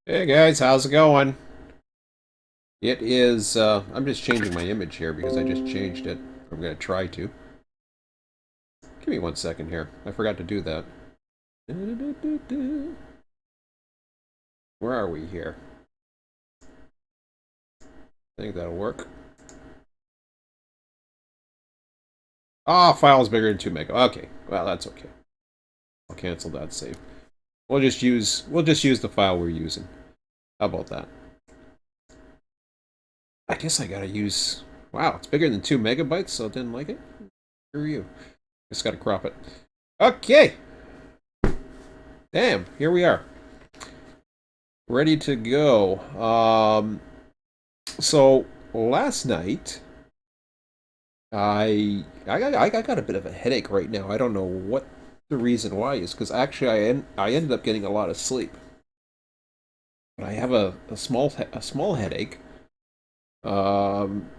Hey guys, how's it going? It is, I'm just changing my image here because I just changed it. I'm going to try to. Give me 1 second here. I forgot to do that. Where are we here? I think that'll work. Ah, file's bigger than 2 mega. Okay, well that's okay. I'll cancel that save. We'll just use the file we're using. How about that? I guess I gotta use. Wow, it's bigger than 2 megabytes, so I didn't like it. Screw you. Just gotta crop it. Okay. Damn, here we are. Ready to go. So last night I got a bit of a headache right now. I don't know what the reason why is because actually I ended up getting a lot of sleep, but I have a small headache. Um,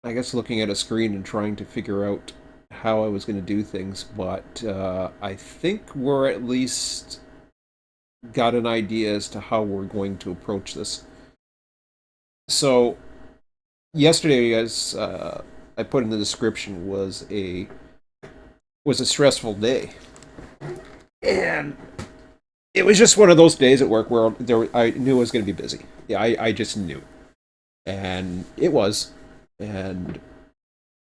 I guess looking at a screen and trying to figure out how I was going to do things, but I think we're at least got an idea as to how we're going to approach this. So yesterday, as I put in the description, was a stressful day, and it was just one of those days at work where I knew I was going to be busy. Yeah, I just knew, and it was, and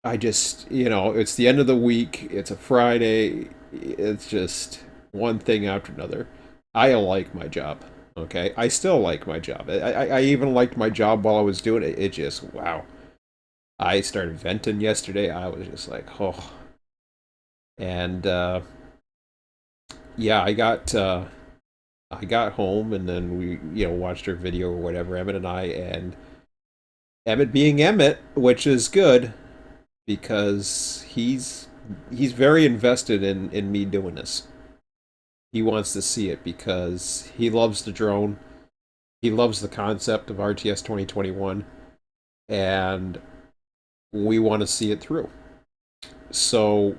I just it's the end of the week. It's a Friday. It's just one thing after another. I like my job. Okay, I still like my job. I even liked my job while I was doing it. It just wow. I started venting yesterday. I was just like, oh, and yeah, I got home and then we watched her video or whatever, Emmett and I, and Emmett being Emmett, which is good because he's very invested in me doing this. He wants to see it because he loves the drone. He loves the concept of RTS 2021, and we want to see it through. So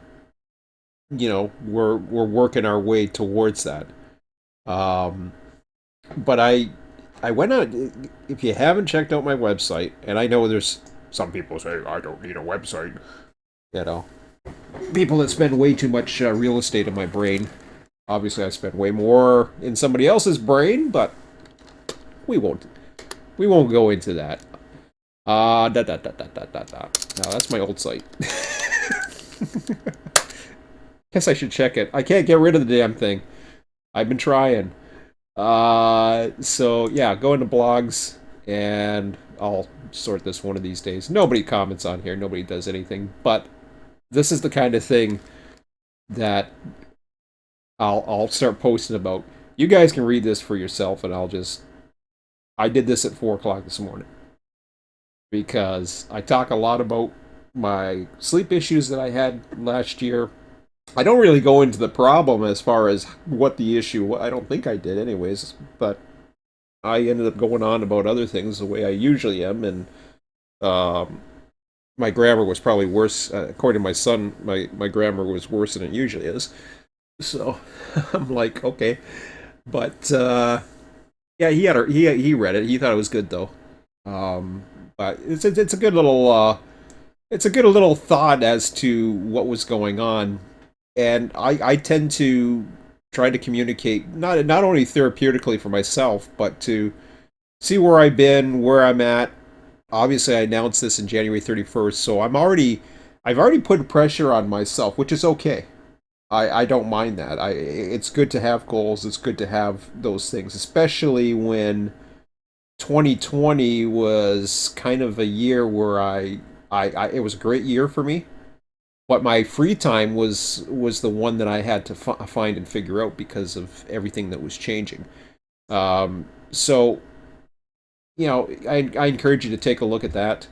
we're working our way towards that. Um, but I went on. If you haven't checked out my website, and I know there's some people say I don't need a website. You know, people that spend way too much real estate in my brain. Obviously, I spend way more in somebody else's brain, but we won't we won't go into that. Da da da da da da da. No, that's my old site. Guess I should check it. I can't get rid of the damn thing. I've been trying. So yeah, go into blogs and I'll sort this one of these days. Nobody comments on here. Nobody does anything. But this is the kind of thing that I'll start posting about. You guys can read this for yourself, and I did this at 4 o'clock this morning because I talk a lot about my sleep issues that I had last year. I don't really go into the problem as far as what the issue. I don't think I did, anyways. But I ended up going on about other things the way I usually am, and um, my grammar was probably worse. According to my son, my grammar was worse than it usually is. So I'm like, okay, but yeah, he read it. He thought it was good though. Um, but it's a good little it's a good little thought as to what was going on, and I tend to try to communicate not only therapeutically for myself, but to see where I've been, where I'm at. Obviously, I announced this in January 31st, so I've already put pressure on myself, which is okay. I don't mind that. It's good to have goals. It's good to have those things, especially when 2020 was kind of a year where it was a great year for me, but my free time was the one that I had to find and figure out because of everything that was changing. So I encourage you to take a look at that.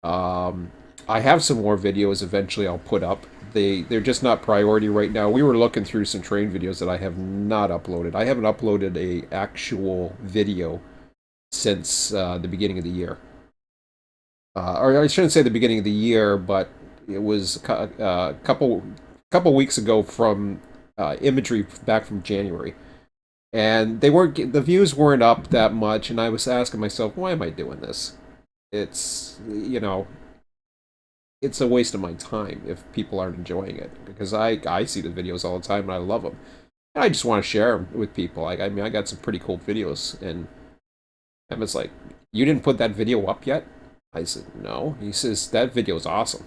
Um, I have some more videos eventually I'll put up. They're just not priority right now. We were looking through some train videos that I have not uploaded. I haven't uploaded a actual video since the beginning of the year. Or I shouldn't say the beginning of the year, but it was a couple weeks ago from imagery back from January. and the views weren't up that much, and I was asking myself, why am I doing this? It's, it's a waste of my time if people aren't enjoying it, because I see the videos all the time and I love them. And I just want to share them with people. Like, I mean, I got some pretty cool videos, and Emma's like, "You didn't put that video up yet?" I said, "No." He says, "That video is awesome."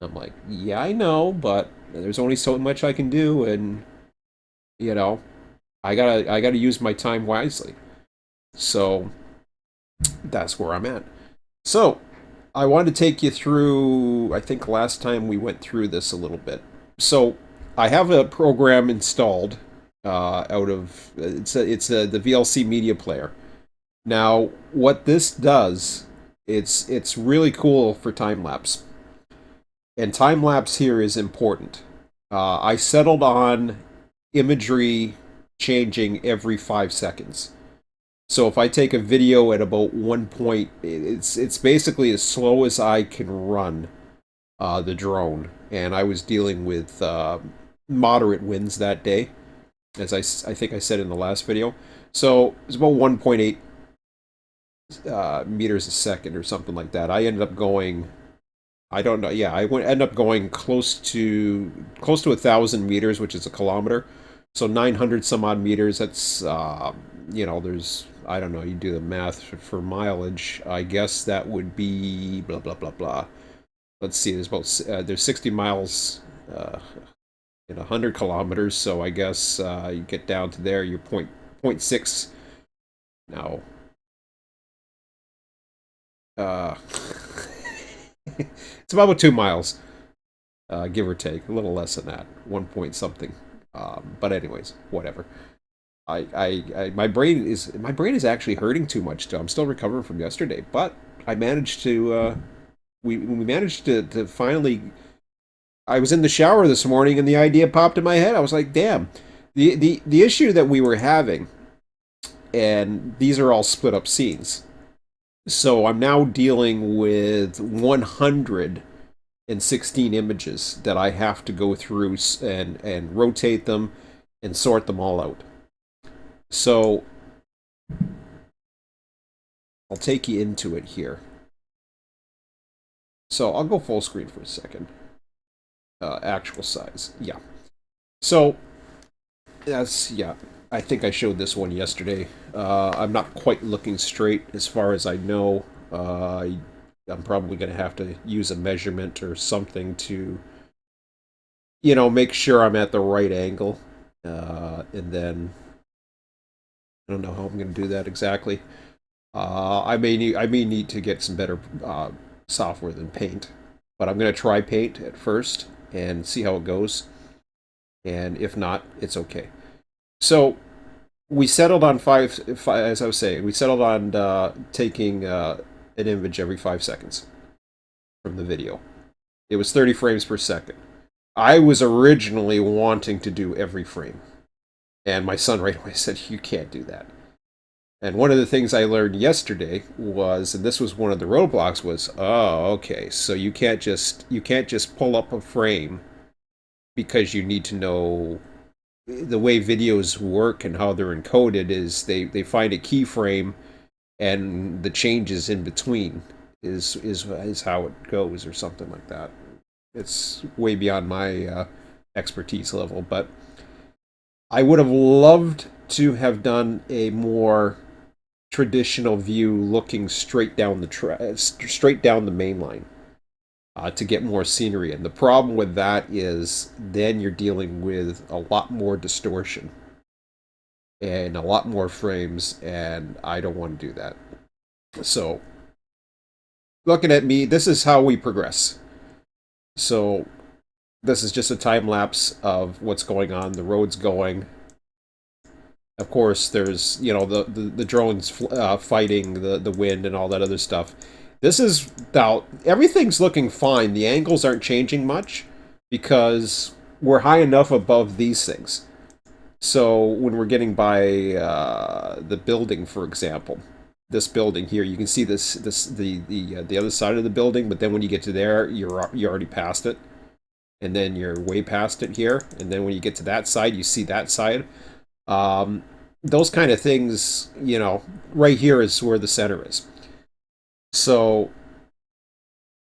I'm like, "Yeah, I know, but there's only so much I can do, and you know, I gotta use my time wisely." So that's where I'm at. So I wanted to take you through. I think last time we went through this a little bit. So I have a program installed out of the VLC media player. Now, what this does, it's really cool for time lapse, and time lapse here is important. I settled on imagery changing every 5 seconds. So if I take a video at about 1 point, it's basically as slow as I can run the drone, and I was dealing with moderate winds that day, as I think I said in the last video. So it's about 1.8 meters a second or something like that. I ended up going, I don't know, yeah, ended up going close to 1,000 meters, which is a kilometer. So 900 some odd meters. That's there's, I don't know. You do the math for mileage. I guess that would be blah blah blah blah. Let's see. There's 60 miles in 100 kilometers. So I guess you get down to there. You're point six now. Uh, it's about 2 miles, give or take, a little less than that, 1 point something. But anyways, whatever. My brain is actually hurting too much. I'm still recovering from yesterday, but I managed to we managed to finally. I was in the shower this morning and the idea popped in my head. I was like, damn, the issue that we were having, and these are all split up scenes. So I'm now dealing with 116 images that I have to go through and rotate them and sort them all out. So I'll take you into it here. So I'll go full screen for a second. Actual size, yeah. So yeah. I think I showed this one yesterday. I'm not quite looking straight as far as I know. I'm probably going to have to use a measurement or something to, make sure I'm at the right angle. And then I don't know how I'm going to do that exactly. I may need to get some better software than Paint, but I'm going to try Paint at first and see how it goes. And if not, it's okay. So we settled on as I was saying, we settled on taking an image every 5 seconds from the video. It was 30 frames per second. I was originally wanting to do every frame, and my son right away said, "You can't do that." And one of the things I learned yesterday was, and this was one of the roadblocks, was, oh, okay, so you can't just pull up a frame because you need to know the way videos work and how they're encoded is they find a keyframe and the changes in between is how it goes or something like that. It's way beyond my expertise level, but I would have loved to have done a more traditional view looking straight down straight down the main line to get more scenery in. The problem with that is then you're dealing with a lot more distortion and a lot more frames, and I don't want to do that. So, looking at me, this is how we progress. So, this is just a time lapse of what's going on. The road's going. Of course, there's the drones fighting the wind and all that other stuff. This is about everything's looking fine. The angles aren't changing much because we're high enough above these things. So when we're getting by the building, for example, this building here, you can see the other side of the building, but then when you get to there, you're already past it, and then you're way past it here, and then when you get to that side, you see that side. those kind of things, right here is where the center is. So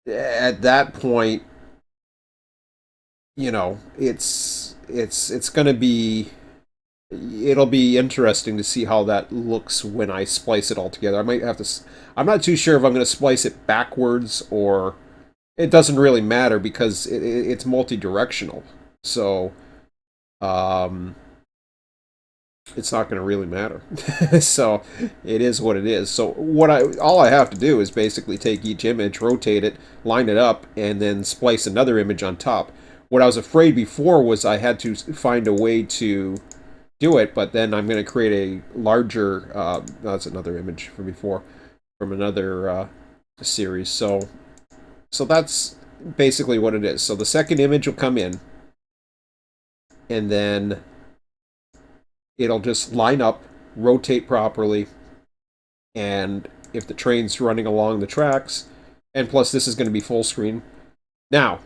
at that point, it's going to be it'll be interesting to see how that looks when I splice it all together. I might have to. I'm not too sure if I'm going to splice it backwards or it doesn't really matter because it's multi-directional. So um, it's not going to really matter. So it is what it is. So all I have to do is basically take each image, rotate it, line it up, and then splice another image on top. What I was afraid before was I had to find a way to do it, but then I'm going to create a larger. That's another image from before, from another series. So that's basically what it is. So the second image will come in, and then it'll just line up, rotate properly, and if the train's running along the tracks, and plus this is going to be full screen. Now,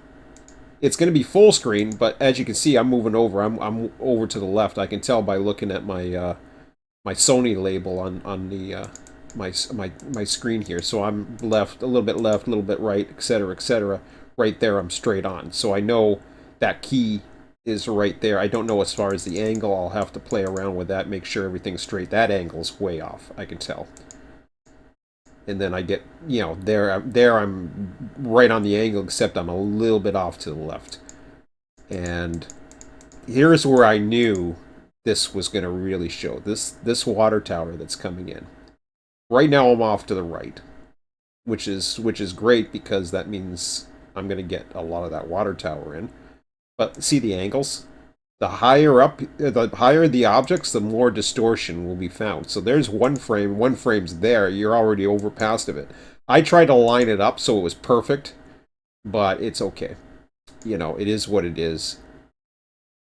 it's going to be full screen, but as you can see, I'm moving over. I'm over to the left. I can tell by looking at my my Sony label on the my screen here. So I'm left, a little bit left, a little bit right, etc., etc. Right there, I'm straight on. So I know that key is right there. I don't know as far as the angle. I'll have to play around with that, make sure everything's straight. That angle's way off, I can tell. And then I get, there I'm right on the angle, except I'm a little bit off to the left. And here's where I knew this was going to really show. This water tower that's coming in. Right now I'm off to the right, which is great because that means I'm going to get a lot of that water tower in. But see the angles? The higher up, the higher the objects, the more distortion will be found. So there's one frame's there, you're already over past of it. I tried to line it up so it was perfect, but it's okay. It is what it is.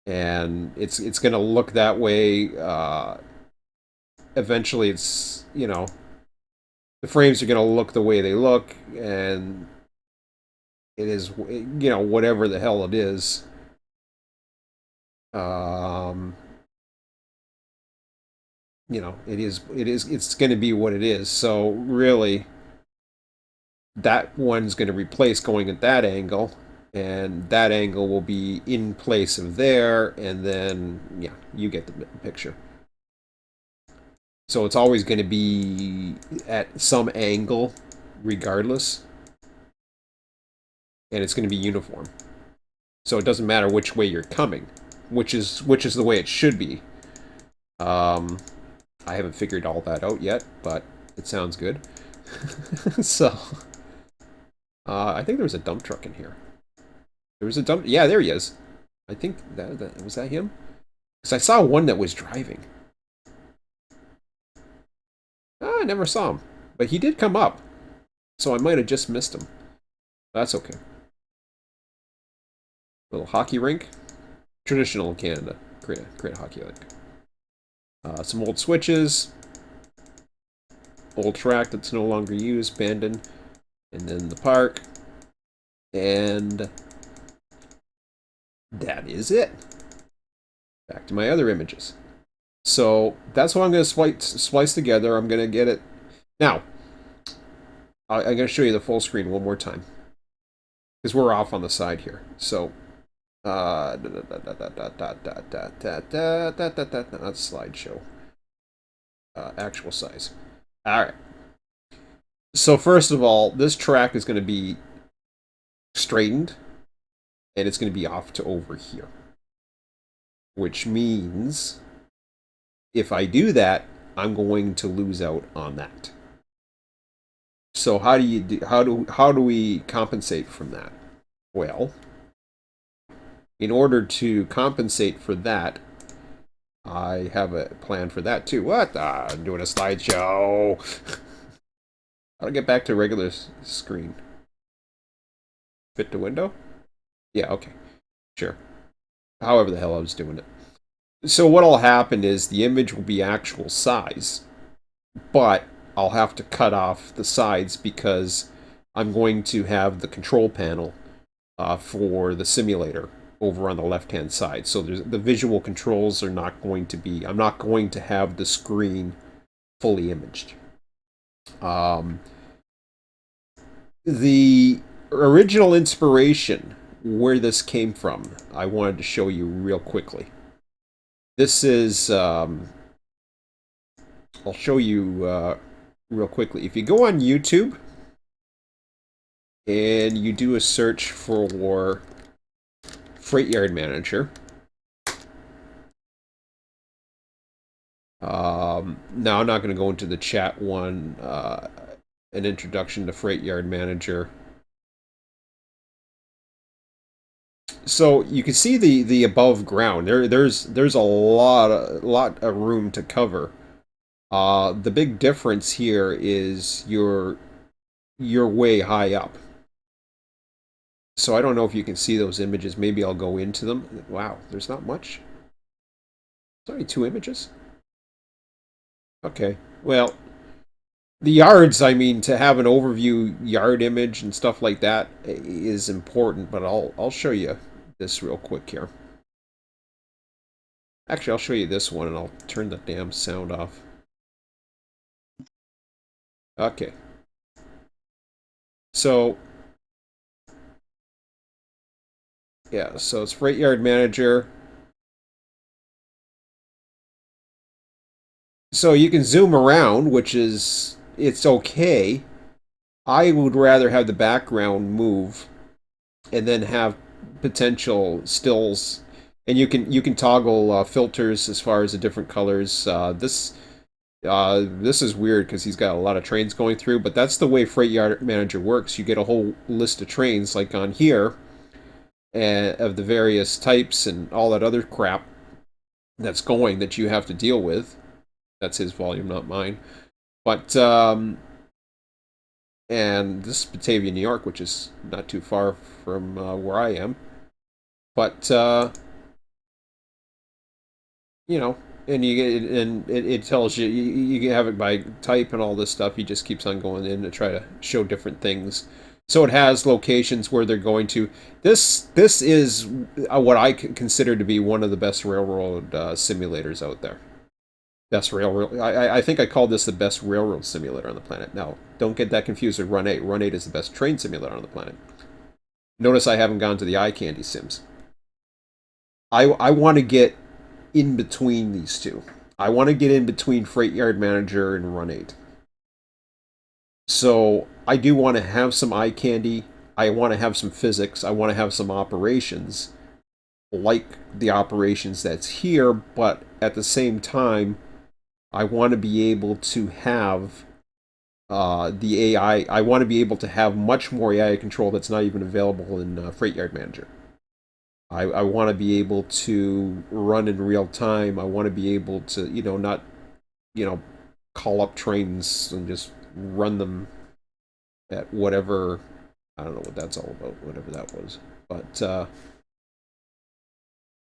And it's going to look that way. Eventually, the frames are going to look the way they look, and it is, whatever the hell it is. Um, it's going to be what it is. So really, that one's going to replace going at that angle, and that angle will be in place of there, and then, yeah, you get the picture. So it's always going to be at some angle, regardless, and it's going to be uniform. So it doesn't matter which way you're coming, which is the way it should be. I haven't figured all that out yet, but it sounds good. So, I think there was a dump truck in here. There was a dump. Yeah, there he is. I think that was that him. Because I saw one that was driving. I never saw him, but he did come up, so I might have just missed him. That's okay. Little hockey rink, traditional in Canada. Create a hockey rink. Some old switches, old track that's no longer used, abandoned, and then the park, and that is it. Back to my other images. So that's what I'm going to splice together. I'm going to get it. Now, I'm going to show you the full screen one more time, because we're off on the side here. So, not slideshow. Actual size. Alright. So first of all, this track is going to be straightened, and it's going to be off to over here. Which means, if I do that, I'm going to lose out on that. So how do we compensate from that? Well, in order to compensate for that, I have a plan for that too. What? I'm doing a slideshow. How do I get back to regular screen? Fit to window? Yeah, okay. Sure. However the hell I was doing it. So what'll happen is the image will be actual size, but I'll have to cut off the sides because I'm going to have the control panel for the simulator over on the left-hand side. So the visual controls are not going to be, I'm not going to have the screen fully imaged. The original inspiration, where this came from, I wanted to show you real quickly. This is, I'll show you real quickly. If you go on YouTube and you do a search for Freight Yard Manager, now I'm not going to go into the chat one, an introduction to Freight Yard Manager. So you can see the above ground. There's a lot of room to cover. The big difference here is you're way high up. So I don't know if you can see those images. Maybe I'll go into them. Wow, there's not much. There's only 2 images. Okay, well, the yards, I mean, to have an overview yard image and stuff like that is important, but I'll show you this real quick here. Actually, I'll show you this one, and I'll turn the damn sound off. Okay. So, yeah, so it's Freight Yard Manager. So you can zoom around, which is, it's okay. I would rather have the background move and then have potential stills, and you can toggle filters as far as the different colors. This is weird because he's got a lot of trains going through, but that's the way Freight Yard Manager works. You get a whole list of trains, like on here, of the various types and all that other crap that's going that you have to deal with. That's his volume, not mine. But, and this is Batavia, New York, which is not too far from where I am. But, you know, and you get, and it tells you, you can have it by type and all this stuff. He just keeps on going in to try to show different things. So it has locations where they're going to. This is what I consider to be one of the best railroad simulators out there. Best railroad. I think I called this the best railroad simulator on the planet. Now, don't get that confused with Run 8. Run 8 is the best train simulator on the planet. Notice I haven't gone to the eye candy sims. I want to get in between these two. I want to get in between Freight Yard Manager and Run 8. So I do want to have some eye candy. I want to have some physics. I want to have some operations, like the operations that's here, but at the same time, I want to be able to have the AI. I want to be able to have much more AI control that's not even available in Freight Yard Manager. I want to be able to run in real time. I want to be able to, not, call up trains and just run them at whatever. I don't know what that's all about, whatever that was. But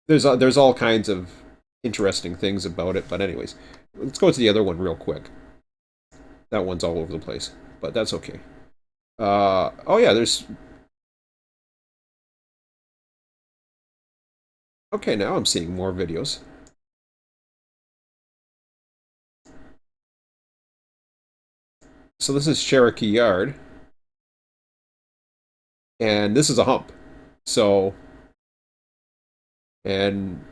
there's all kinds of interesting things about it. But anyways, let's go to the other one real quick. That one's all over the place, but that's okay. Oh yeah, there's... Okay, now I'm seeing more videos. So this is Cherokee Yard. And this is a hump. So... And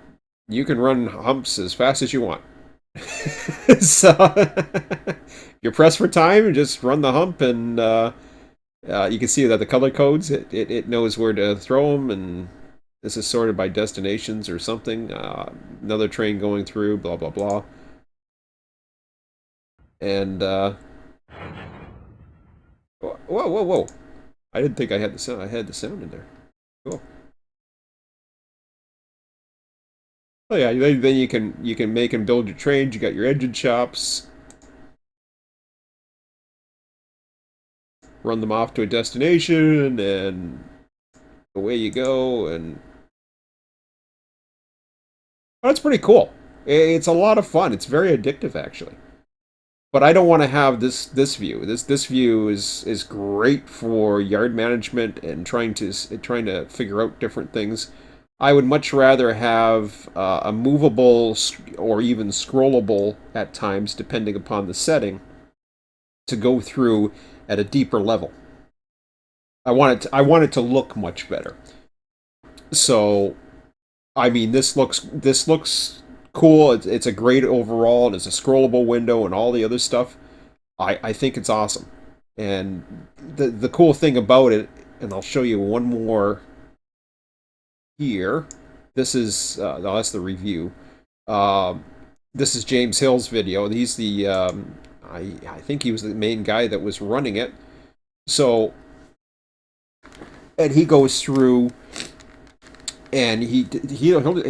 you can run humps as fast as you want. So... You're pressed for time, just run the hump, and you can see that the color codes, it knows where to throw them, and this is sorted by destinations or something. Another train going through, blah, blah, blah. And, whoa, whoa, whoa. I didn't think I had the sound. I had the sound in there. Cool. Oh yeah, then you can make and build your trains. You got your engine shops. Run them off to a destination, and away you go, and that's pretty cool. It's a lot of fun. It's very addictive, actually. But I don't want to have this view. This view is great for yard management and trying to figure out different things. I would much rather have a movable or even scrollable at times, depending upon the setting, to go through at a deeper level. I want it to look much better. So I mean, this looks cool. It's a great overall, and it's a scrollable window and all the other stuff. I think it's awesome. And the cool thing about it, and I'll show you one more here. This is no, that's the review. Um, this is James Hill's video. He's the I think he was the main guy that was running it. So and he goes through and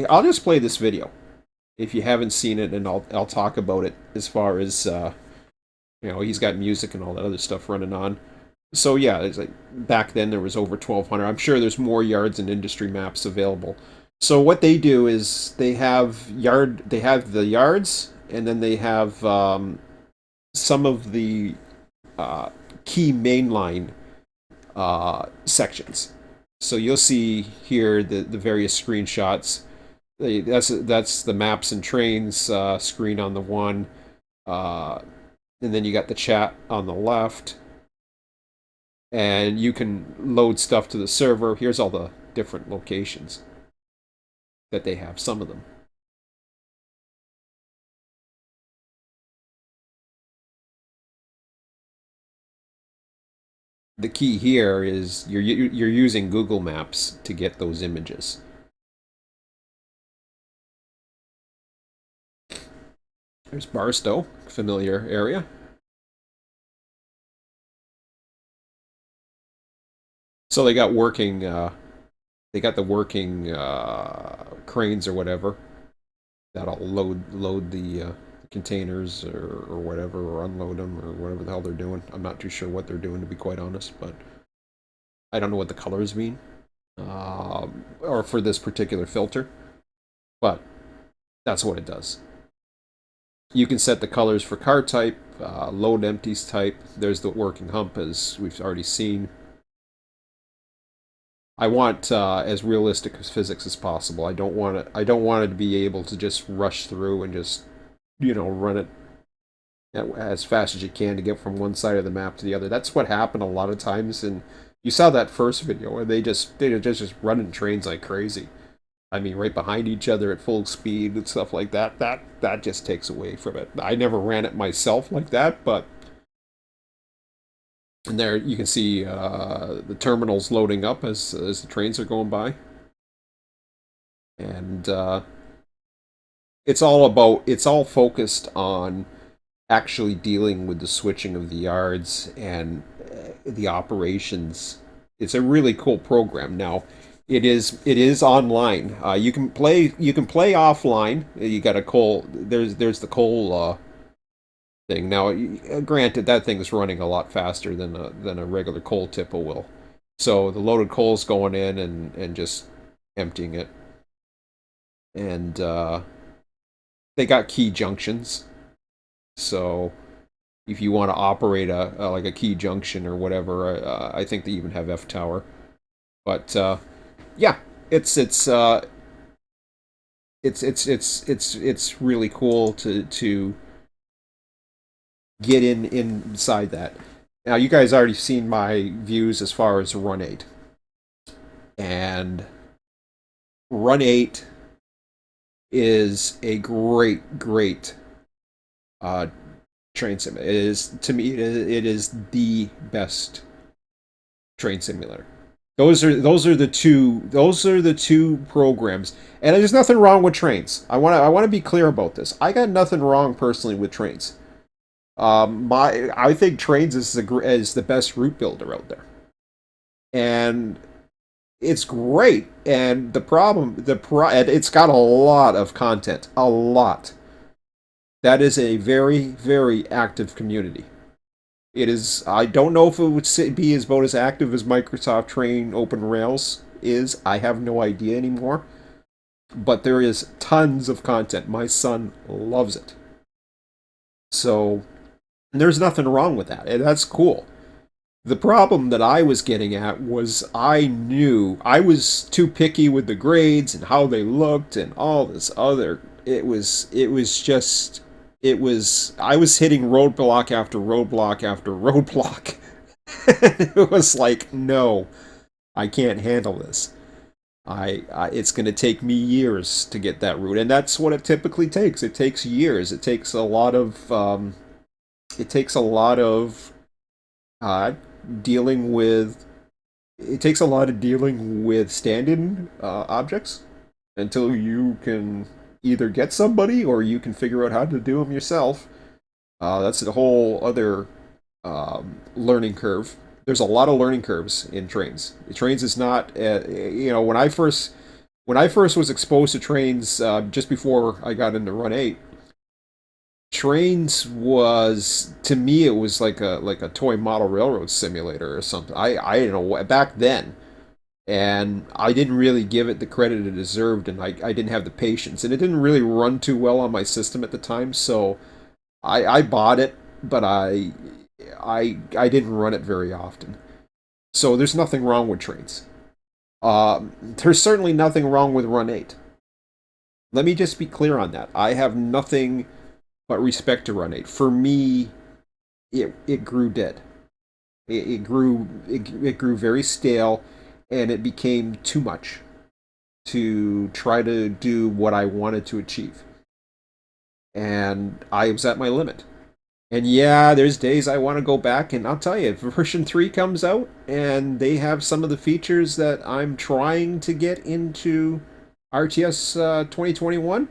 I'll just play this video if you haven't seen it, and I'll talk about it as far as he's got music and all that other stuff running on. So yeah, it's like back then there was over 1,200. I'm sure there's more yards and industry maps available. So what they do is they have the yards, and then they have some of the key mainline sections. So you'll see here the various screenshots. That's the maps and trains screen on the one, uh, and then you got the chat on the left, and you can load stuff to the server. Here's all the different locations that they have. Some of them. The key here is you're using Google Maps to get those images. There's Barstow, familiar area. So they got the working cranes or whatever that'll load the containers or whatever, or unload them or whatever the hell they're doing. I'm not too sure what they're doing, to be quite honest, but I don't know what the colors mean, or for this particular filter, but that's what it does. You can set the colors for car type, load empties type. There's the working hump, as we've already seen. I want as realistic as physics as possible. I don't want it. I don't want it to be able to just rush through and just run it as fast as you can to get from one side of the map to the other. That's what happened a lot of times, and you saw that first video where they're just running trains like crazy. I mean, right behind each other at full speed and stuff like that. That just takes away from it. I never ran it myself like that, but and there you can see the terminals loading up as the trains are going by, and it's all focused on actually dealing with the switching of the yards and the operations. It's a really cool program. Now, it is online. You can play offline. You got a coal. There's the coal thing. Now, granted, that thing's running a lot faster than a regular coal tipple will. So the loaded coal's going in and just emptying it, and they got key junctions. So if you want to operate like a key junction or whatever, I think they even have F tower. But yeah, it's it's uh, it's really cool to get inside that. Now you guys already seen my views as far as Run 8, and Run 8 is a great uh, train sim. It is, to me, it is the best train simulator. Those are the two programs, and there's nothing wrong with trains. I want to be clear about this. I got nothing wrong personally with trains. I think trains is the best route builder out there, and it's great. And it's got a lot of content, a lot. That is a very active community. It is. I don't know if it would be as about as active as Microsoft Train Open Rails is. I have no idea anymore. But there is tons of content. My son loves it. So there's nothing wrong with that. And that's cool. The problem that I was getting at was I knew I was too picky with the grades and how they looked and all this other. It was just it was I was hitting roadblock after roadblock after roadblock. It was like, no, I can't handle this. It's going to take me years to get that route, and that's what it typically takes. It takes years. It takes a lot of it takes a lot of uh, dealing with it takes a lot of dealing with stand-in objects until you can either get somebody or you can figure out how to do them yourself. That's a whole other learning curve. There's a lot of learning curves in trains. Trains is not, when I first was exposed to trains just before I got into Run 8, trains was to me it was like a toy model railroad simulator or something. I don't know back then, and I didn't really give it the credit it deserved, and I didn't have the patience, and it didn't really run too well on my system at the time, so I bought it, but I didn't run it very often. So there's nothing wrong with trains. There's certainly nothing wrong with Run 8. Let me just be clear on that. I have nothing but respect to Run 8. For me, it grew dead. It grew very stale, and it became too much to try to do what I wanted to achieve. And I was at my limit. And yeah, there's days I want to go back, and I'll tell you, if version 3 comes out and they have some of the features that I'm trying to get into RTS 2021,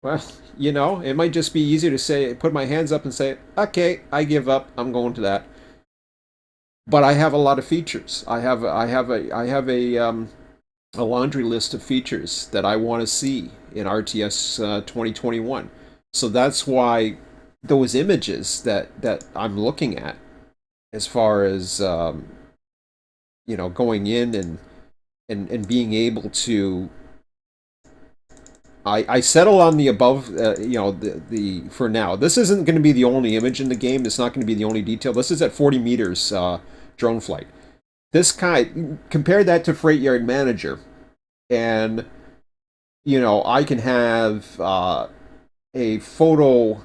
well, it might just be easier to say, put my hands up and say, okay, I give up, I'm going to that. But I have a lot of features. I have a laundry list of features that I want to see in RTS 2021. So that's why those images that I'm looking at, as far as going in and being able to, I settle on the above, the for now. This isn't going to be the only image in the game. It's not going to be the only detail. This is at 40 meters drone flight. This kind, compare that to Freight Yard Manager, and I can have a photo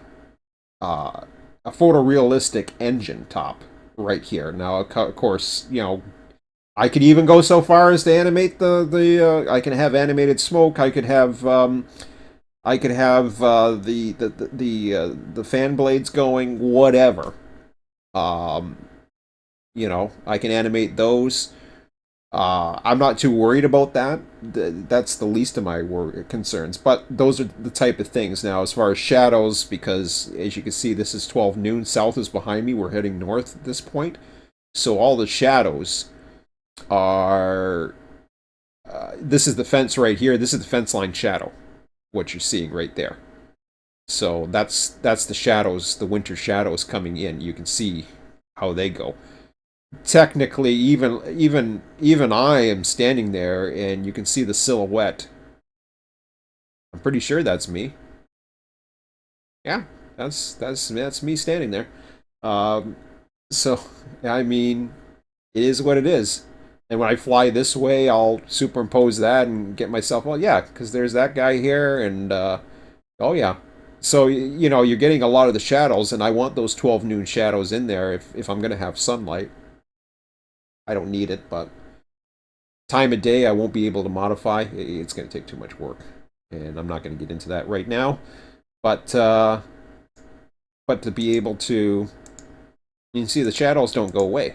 a photorealistic engine top right here. Now, of course, I could even go so far as to animate the. I can have animated smoke. I could have the fan blades going. Whatever. Um, I can animate those. I'm not too worried about that. That's the least of my concerns. But those are the type of things. Now, as far as shadows, because as you can see, this is 12 noon. South is behind me. We're heading north at this point. So all the shadows are... this is the fence right here. This is the fence line shadow, what you're seeing right there. So that's the shadows, the winter shadows coming in. You can see how they go. Technically, even I am standing there, and you can see the silhouette. I'm pretty sure that's me. Yeah, that's me standing there. Um, so I mean, it is what it is. And when I fly this way, I'll superimpose that and get myself. Well, yeah, because there's that guy here, and oh yeah. So you're getting a lot of the shadows, and I want those 12 noon shadows in there if I'm gonna have sunlight. I don't need it, but time of day I won't be able to modify. It's going to take too much work, and I'm not going to get into that right now. But to be able to, you can see the shadows don't go away.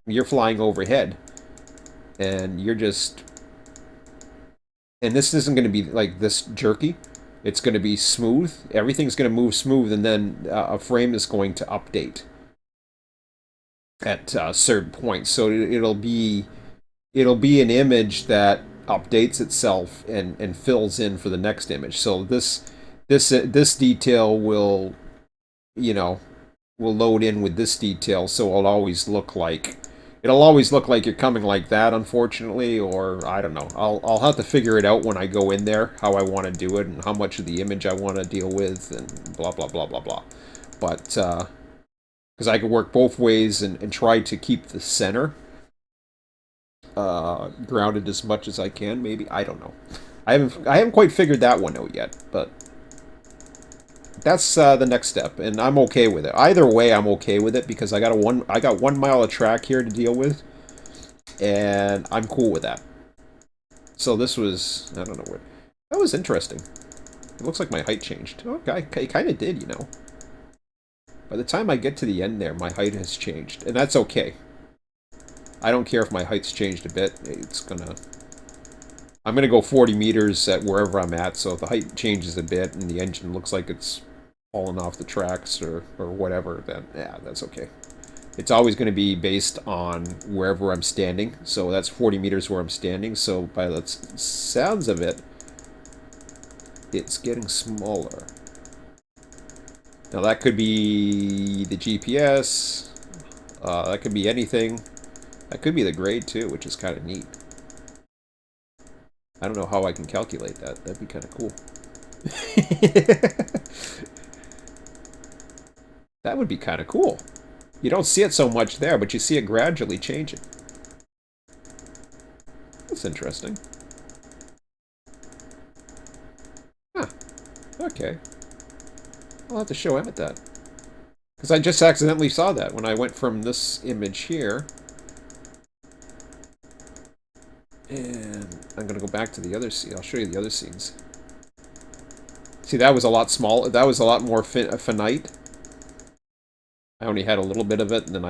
You're flying overhead, and you're just, and this isn't going to be like this jerky. It's going to be smooth. Everything's going to move smooth, and then a frame is going to update at certain points. So it'll be an image that updates itself and fills in for the next image. So this detail will will load in with this detail, so it'll always look like you're coming like that, unfortunately, or I don't know. I'll have to figure it out when I go in there, how I want to do it and how much of the image I want to deal with and blah blah blah blah blah. But because I could work both ways and try to keep the center grounded as much as I can. Maybe I don't know. I haven't quite figured that one out yet, but that's the next step, and I'm okay with it. Either way, I'm okay with it because I got 1 mile of track here to deal with, and I'm cool with that. So this was, I don't know what, that was interesting. It looks like my height changed. Oh, it kind of did, you know. By the time I get to the end there, my height has changed, and that's okay. I don't care if my height's changed a bit. I'm gonna go 40 meters at wherever I'm at, so if the height changes a bit and the engine looks like it's falling off the tracks or whatever, then yeah, that's okay. It's always going to be based on wherever I'm standing, so that's 40 meters where I'm standing, so by the sounds of it, it's getting smaller. Now that could be the GPS, that could be anything. That could be the grade too, which is kind of neat. I don't know how I can calculate that. That'd be kind of cool. That would be kind of cool. You don't see it so much there, but you see it gradually changing. That's interesting. Huh. Okay. I'll have to show Emmett that. Because I just accidentally saw that when I went from this image here. And I'm going to go back to the other scene. I'll show you the other scenes. See, that was a lot smaller. That was a lot more finite. I only had a little bit of it, and then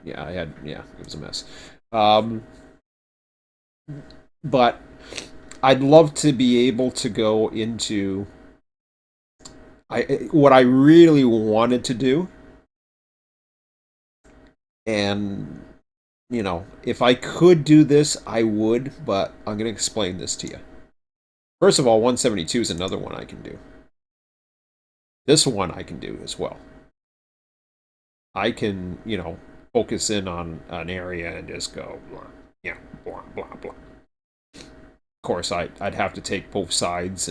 yeah, it was a mess. But I'd love to be able to go into what I really wanted to do, and you know, if I could do this, I would, but I'm going to explain this to you. First of all, 172 is another one I can do. This one I can do as well. I can, you know, focus in on an area and just go, blah, yeah, blah, blah, blah. Of course, I'd have to take both sides,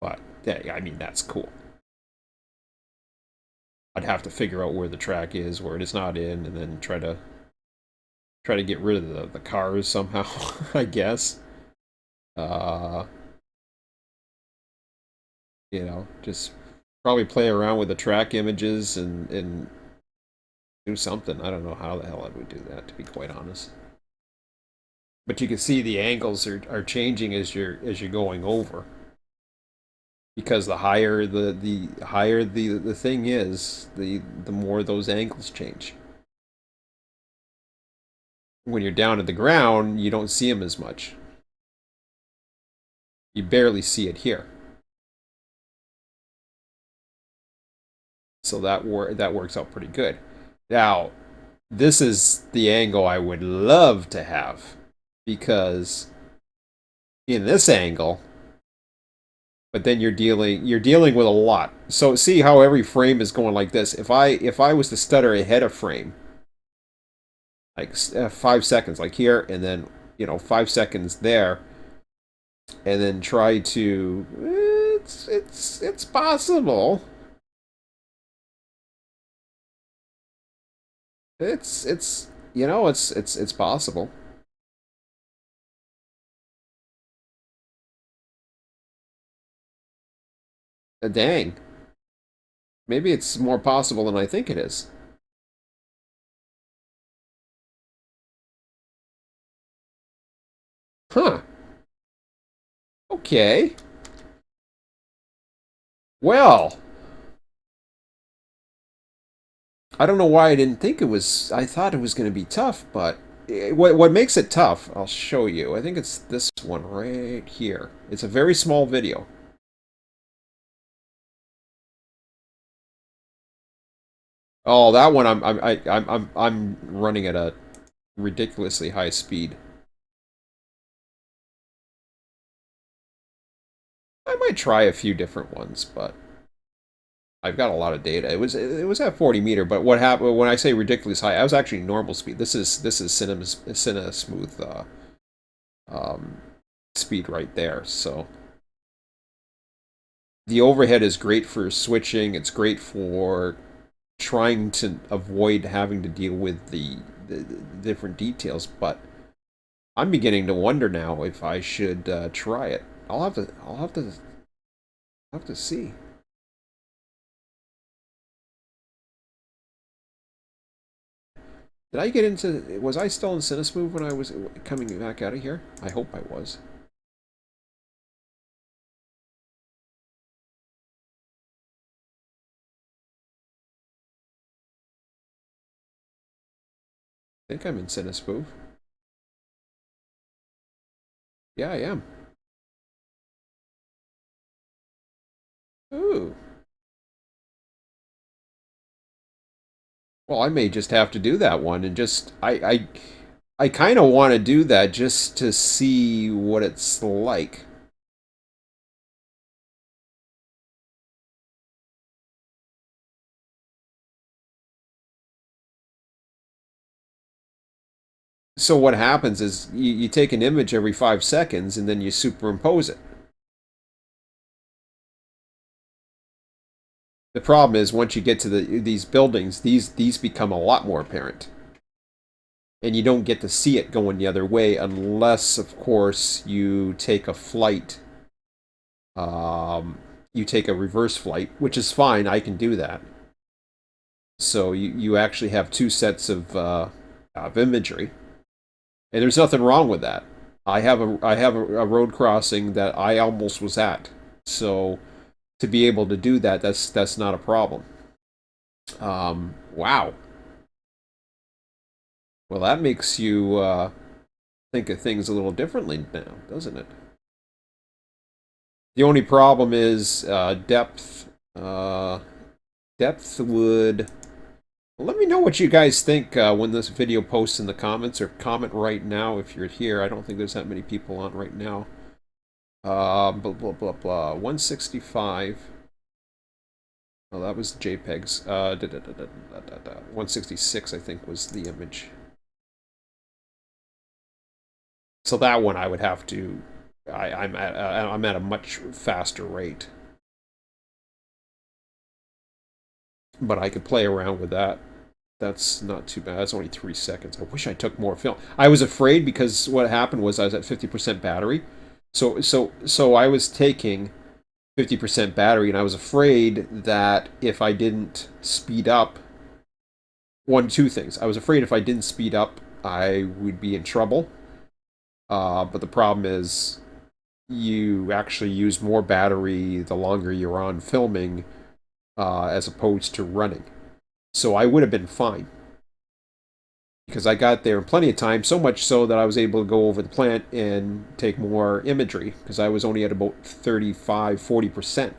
but yeah, I mean, that's cool. I'd have to figure out where the track is, where it is not in, and then try to get rid of the cars somehow, I guess. You know, just probably play around with the track images and do something. I don't know how the hell I would do that, to be quite honest. But you can see the angles are changing as you're going over. Because the higher the higher the thing is, the more those angles change. When you're down at the ground, you don't see them as much. You barely see it here. So that works out pretty good. Now, this is the angle I would love to have, because in this angle, but then you're dealing with a lot. So see how every frame is going like this. If I was to stutter ahead of frame, like 5 seconds, like here, and then 5 seconds there, and then try to, it's possible. It's possible. Dang. Maybe it's more possible than I think it is. Huh. Okay. Well, I don't know why I didn't think it was. I thought it was going to be tough, but what makes it tough, I'll show you. I think it's this one right here. It's a very small video. Oh, that one I'm running at a ridiculously high speed. I might try a few different ones, but I've got a lot of data. It was at 40 meter, but what happened when I say ridiculous high? I was actually normal speed. This is cinema smooth um, speed right there. So the overhead is great for switching. It's great for trying to avoid having to deal with the different details. But I'm beginning to wonder now if I should try it. I'll have to see. Did I get into? Was I still in Cinesmove when I was coming back out of here? I hope I was. I think I'm in Cinesmove. Yeah, I am. Ooh. Well, I may just have to do that one and just I kind of want to do that just to see what it's like. So what happens is you take an image every 5 seconds and then you superimpose it. The problem is once you get to these buildings, these become a lot more apparent. And you don't get to see it going the other way unless, of course, you take a flight. You take a reverse flight, which is fine. I can do that. So you actually have two sets of imagery, and there's nothing wrong with that. I have a road crossing that I almost was at, so to be able to do that, that's not a problem. Wow. Well, that makes you think of things a little differently now, doesn't it? The only problem is depth. Depth would. Let me know what you guys think when this video posts in the comments, or comment right now if you're here. I don't think there's that many people on right now. Blah blah blah blah. 165. Oh, that was JPEGs. 166, I think, was the image. So that one I would have to. I'm at a much faster rate, but I could play around with that. That's not too bad. That's only 3 seconds. I wish I took more film. I was afraid because what happened was I was at 50% battery, so I was taking 50% battery, and I was afraid that if I didn't speed up, two things. I was afraid if I didn't speed up, I would be in trouble. But the problem is you actually use more battery the longer you're on filming, as opposed to running. So I would have been fine because I got there in plenty of time, so much so that I was able to go over the plant and take more imagery because I was only at about 35-40%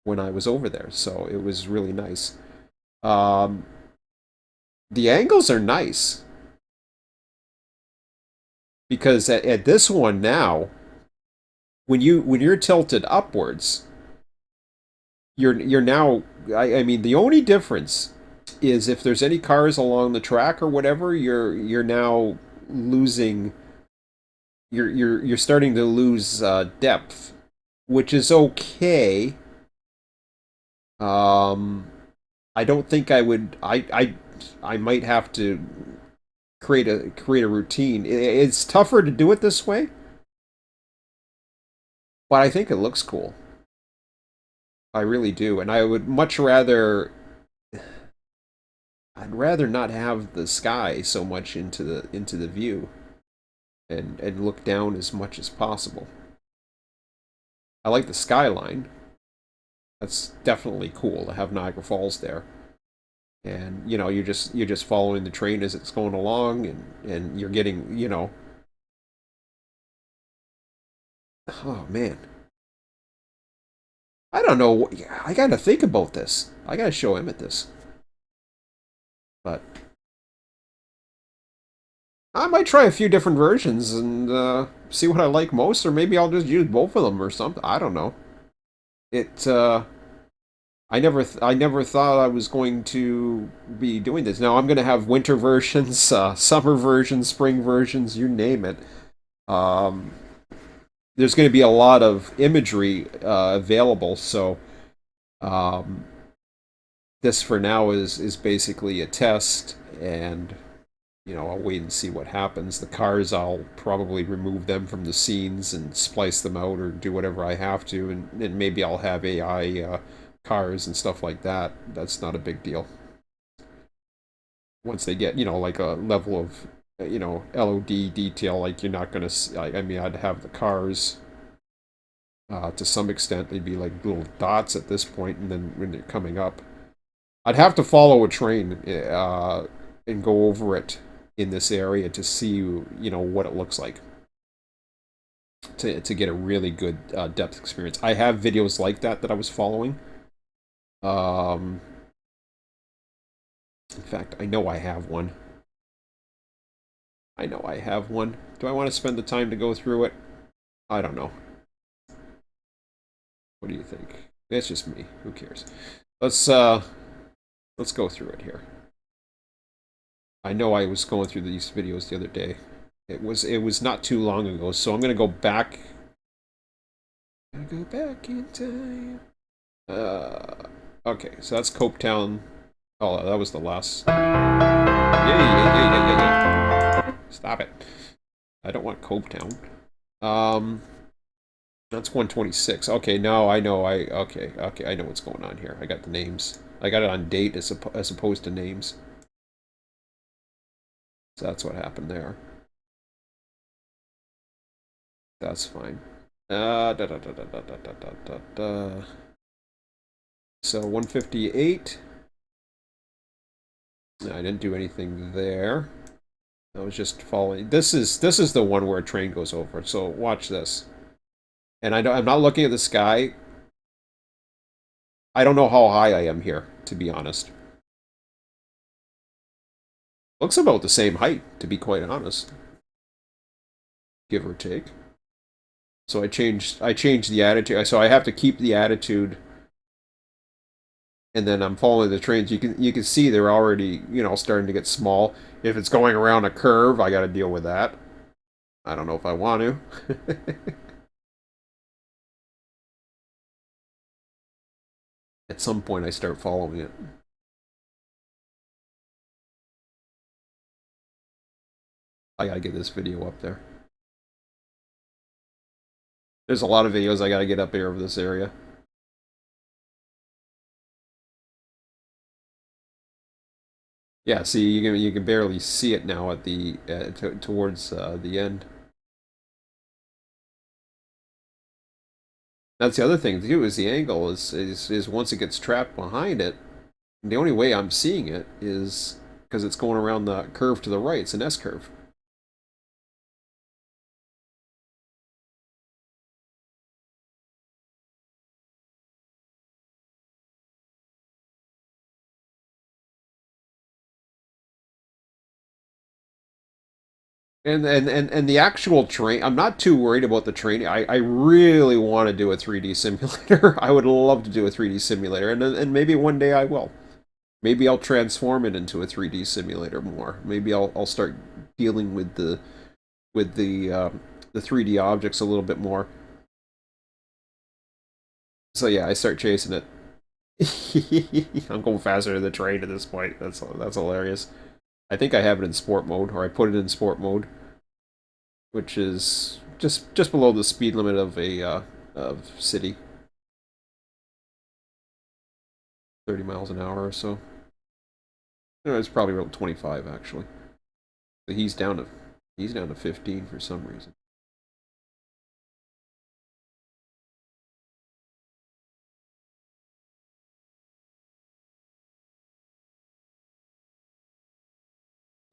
when I was over there. So it was really nice. Um, the angles are nice because at this one now, when you're tilted upwards, you're now. I mean, the only difference is if there's any cars along the track or whatever, you're now losing. You're starting to lose depth, which is okay. Um, I don't think I would. I might have to create a routine. It's tougher to do it this way, but I think it looks cool. I really do, and I would much rather. I'd rather not have the sky so much into the view, and look down as much as possible. I like the skyline. That's definitely cool to have Niagara Falls there. And you're just following the train as it's going along, and you're getting, oh man. I don't know. I got to think about this. I got to show him at this. But I might try a few different versions and see what I like most, or maybe I'll just use both of them or something. I don't know. It. I never thought I was going to be doing this. Now I'm going to have winter versions, summer versions, spring versions, you name it. Um, there's going to be a lot of imagery available. So um, this for now is basically a test, and I'll wait and see what happens. The cars, I'll probably remove them from the scenes and splice them out or do whatever I have to, and maybe I'll have AI cars and stuff like that. That's not a big deal. Once they get, like a level of, LOD detail, like you're not going to, I mean, I'd have the cars to some extent. They'd be like little dots at this point, and then when they're coming up, I'd have to follow a train and go over it in this area to see, what it looks like to get a really good depth experience. I have videos like that I was following. Um, in fact, I know I have one. I know I have one. Do I want to spend the time to go through it? I don't know. What do you think? It's just me. Who cares? Let's go through it here. I know I was going through these videos the other day. It was not too long ago, so I'm gonna go back. I'm gonna go back in time. Okay, so that's Copetown. Oh, that was the last. Yeah. Stop it. I don't want Copetown. That's 126. Okay, now I know. Okay. I know what's going on here. I got the names. I got it on date as opposed to names. So that's what happened there. That's fine. So 158. I didn't do anything there. I was just following. This is the one where a train goes over. So watch this. And I'm not looking at the sky. I don't know how high I am here, to be honest. Looks about the same height, to be quite honest. Give or take. So I changed the attitude. So I have to keep the attitude, and then I'm following the trains. You can see they're already, starting to get small. If it's going around a curve, I got to deal with that. I don't know if I want to. At some point, I start following it. I gotta get this video up there. There's a lot of videos I gotta get up here of this area. Yeah, see, you can barely see it now at the towards the end. That's the other thing too, is the angle is once it gets trapped behind it. The only way I'm seeing it is because it's going around the curve to the right. It's an S curve. And the actual train, I'm not too worried about the train. I really want to do a 3D simulator. I would love to do a 3D simulator, and maybe one day I will. Maybe I'll transform it into a 3D simulator more. Maybe I'll start dealing with the 3D objects a little bit more. So yeah, I start chasing it. I'm going faster than the train at this point. That's hilarious. I think I have it in sport mode, or I put it in sport mode, which is just below the speed limit of a of city, 30 miles an hour or so. No, it's probably around 25 actually. But he's down to 15 for some reason.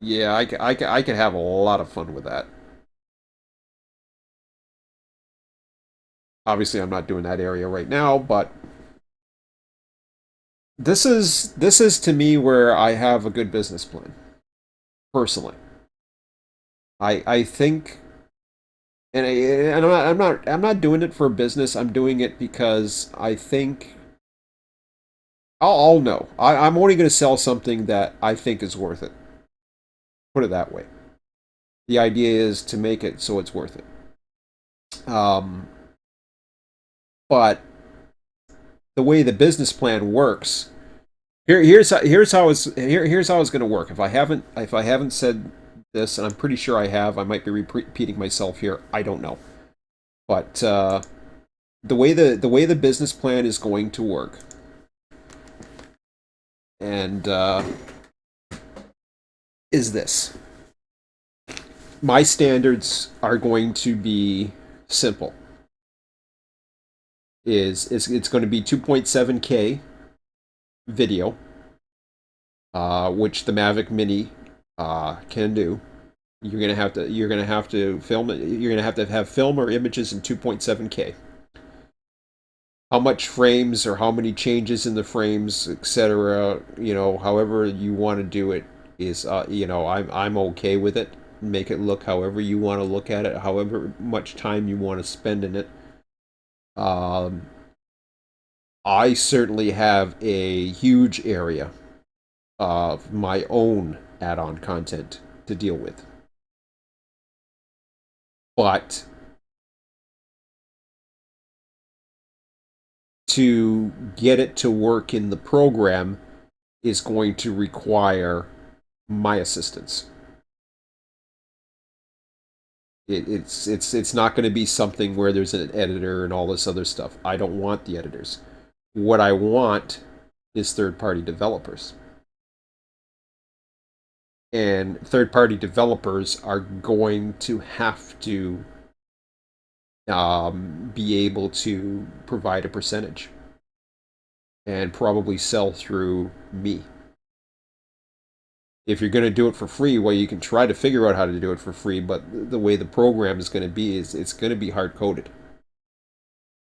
Yeah, I could have a lot of fun with that. Obviously, I'm not doing that area right now, but this is to me where I have a good business plan. Personally, I think, and I'm not doing it for business. I'm doing it because I think I'll know. I'm only going to sell something that I think is worth it. Put it that way. The idea is to make it so it's worth it. Um, but the way the business plan works, here's how it's going to work. If I haven't said this, and I'm pretty sure I have, I might be repeating myself here. I don't know, but the way the business plan is going to work, and is this: my standards are going to be simple. Is It's going to be 2.7K video, which the Mavic Mini can do. You're gonna have to film it. You're gonna have film or images in 2.7K. How much frames or how many changes in the frames, etc. However you want to do it is, I'm okay with it. Make it look however you want to look at it, however much time you want to spend in it. Um, I certainly have a huge area of my own add-on content to deal with, but to get it to work in the program is going to require my assistance. It's not going to be something where there's an editor and all this other stuff. I don't want the editors. What I want is third-party developers. And third-party developers are going to have to be able to provide a percentage and probably sell through me. If you're going to do it for free, well, you can try to figure out how to do it for free, but the way the program is going to be is it's going to be hard coded.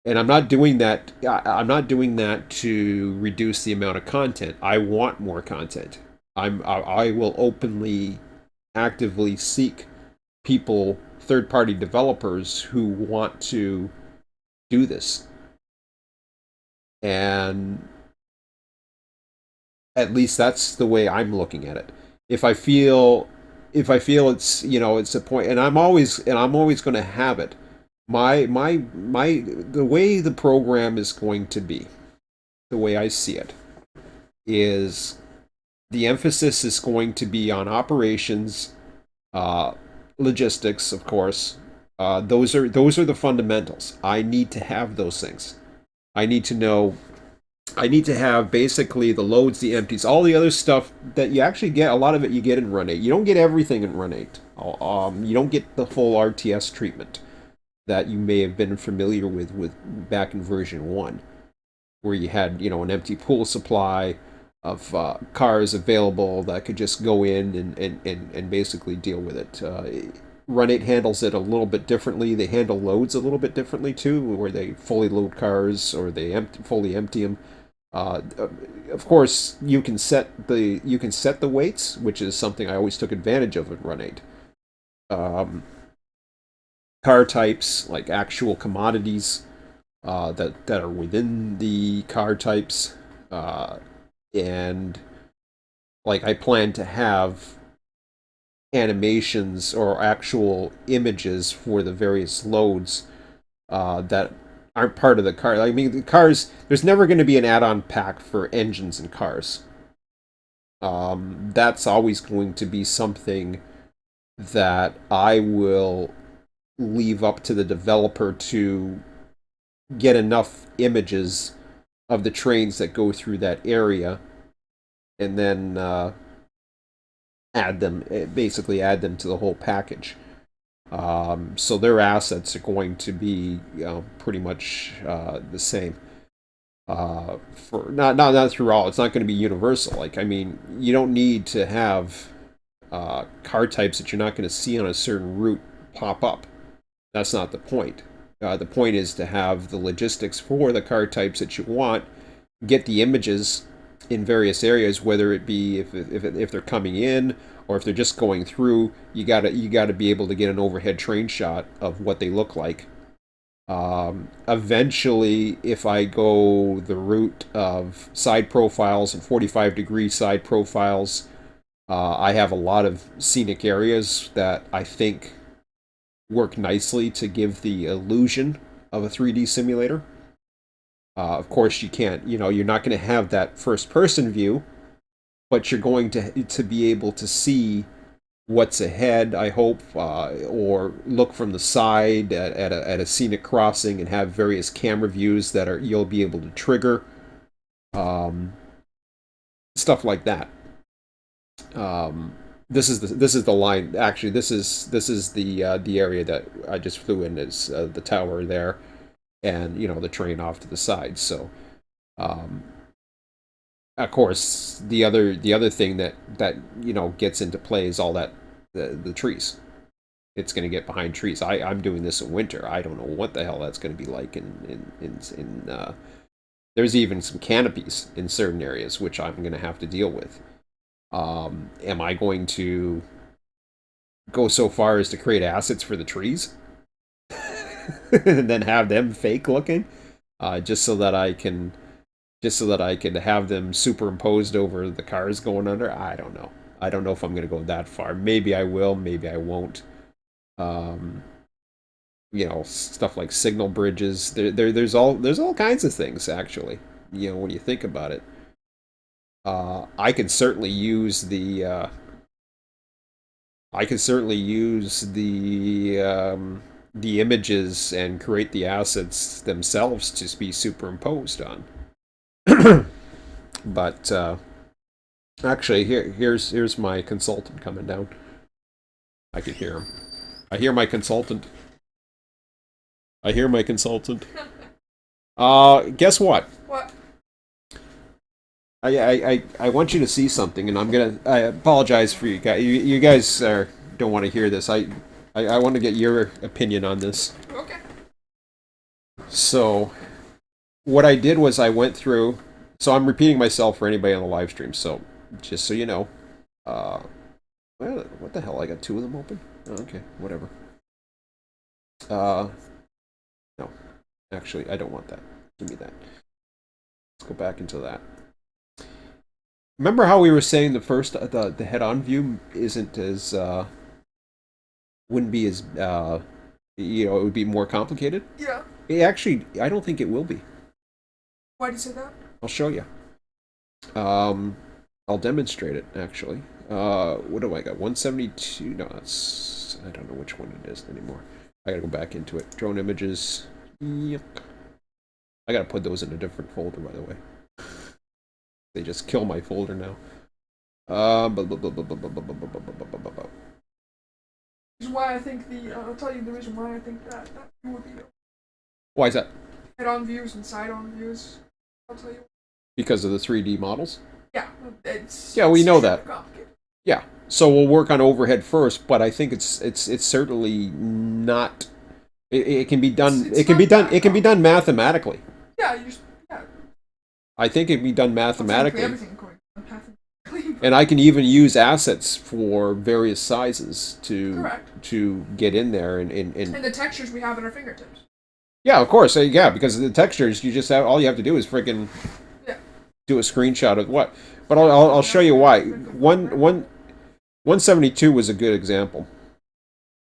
And I'm not doing that. I'm not doing that to reduce the amount of content. I want more content. I will openly, actively seek people, third party developers who want to do this. And at least that's the way I'm looking at it. If I feel it's it's a point, and I'm always going to have it. The way the program is going to be, the way I see it, is the emphasis is going to be on operations, uh, logistics, of course. Those are the fundamentals. I need to have those things. I need to know I need to have basically the loads, the empties, all the other stuff that you actually get. A lot of it you get in Run 8. You don't get everything in Run 8. You don't get the full RTS treatment that you may have been familiar with back in version 1, where you had an empty pool supply of cars available that could just go in and basically deal with it. Run 8 handles it a little bit differently. They handle loads a little bit differently too, where they fully load cars or they fully empty them. Uh, of course, you can set the weights, which is something I always took advantage of in Run 8. Um, Car types, like actual commodities that are within the car types, and like I plan to have animations or actual images for the various loads that aren't part of the car. I mean, the cars. There's never going to be an add-on pack for engines and cars. That's always going to be something that I will leave up to the developer to get enough images of the trains that go through that area, and then basically add them to the whole package. So their assets are going to be pretty much the same. For not through all. It's not going to be universal. Like, I mean, you don't need to have car types that you're not going to see on a certain route pop up. That's not the point. The point is to have the logistics for the car types that you want, get the images in various areas, whether it be if they're coming in or if they're just going through. You gotta be able to get an overhead train shot of what they look like. Eventually, if I go the route of side profiles and 45-degree side profiles, I have a lot of scenic areas that I think work nicely to give the illusion of a 3D simulator. Of course, you can't, you're not going to have that first person view, but you're going to be able to see what's ahead, I hope, or look from the side at a scenic crossing and have various camera views that you'll be able to trigger, um, stuff like that. This is the line. Actually, this is the area that I just flew in, is the tower there, and the train off to the side. So, um, of course, the other thing that gets into play is all that the trees. It's going to get behind trees. I'm doing this in winter. I don't know what the hell that's going to be like in there's even some canopies in certain areas which I'm going to have to deal with. Am I going to go so far as to create assets for the trees and then have them fake looking, just so that I can have them superimposed over the cars going under? I don't know. I don't know if I'm going to go that far. Maybe I will. Maybe I won't. Um, Stuff like signal bridges. There's all kinds of things, actually. When you think about it. I can certainly use the images and create the assets themselves to be superimposed on. But actually, here's my consultant coming down. I can hear him. I hear my consultant. Guess what? What? I want you to see something, and I apologize for you guys. You guys don't want to hear this. I want to get your opinion on this. Okay. So, what I did was I went through. So I'm repeating myself for anybody on the live stream. So, just so you know, well, what the hell? I got two of them open. Oh, okay, whatever. No, actually, I don't want that. Give me that. Let's go back into that. Remember how we were saying the head-on view isn't as wouldn't be as it would be more complicated? Yeah. I don't think it will be. Why do you say that? I'll show you. I'll demonstrate it, actually. What do I got? 172? No, I don't know which one it is anymore. I gotta go back into it. Drone images. Yep. I gotta put those in a different folder, by the way. They just kill my folder now. This is why I think I'll tell you the reason why I think that would be. Why is that? Head-on views and side-on views. I'll tell you. Because of the 3D models? Yeah, we know that. Complicated. Yeah, so we'll work on overhead first, but I think it's certainly not. It can be done. It can be done. It can be done mathematically. Yeah, I think it can be done mathematically. Everything mathematically. And I can even use assets for various sizes to get in there and the textures we have at our fingertips. Yeah, of course. Yeah, because the textures, all you have to do is freaking do a screenshot of what. But I'll show you why. 172 was a good example.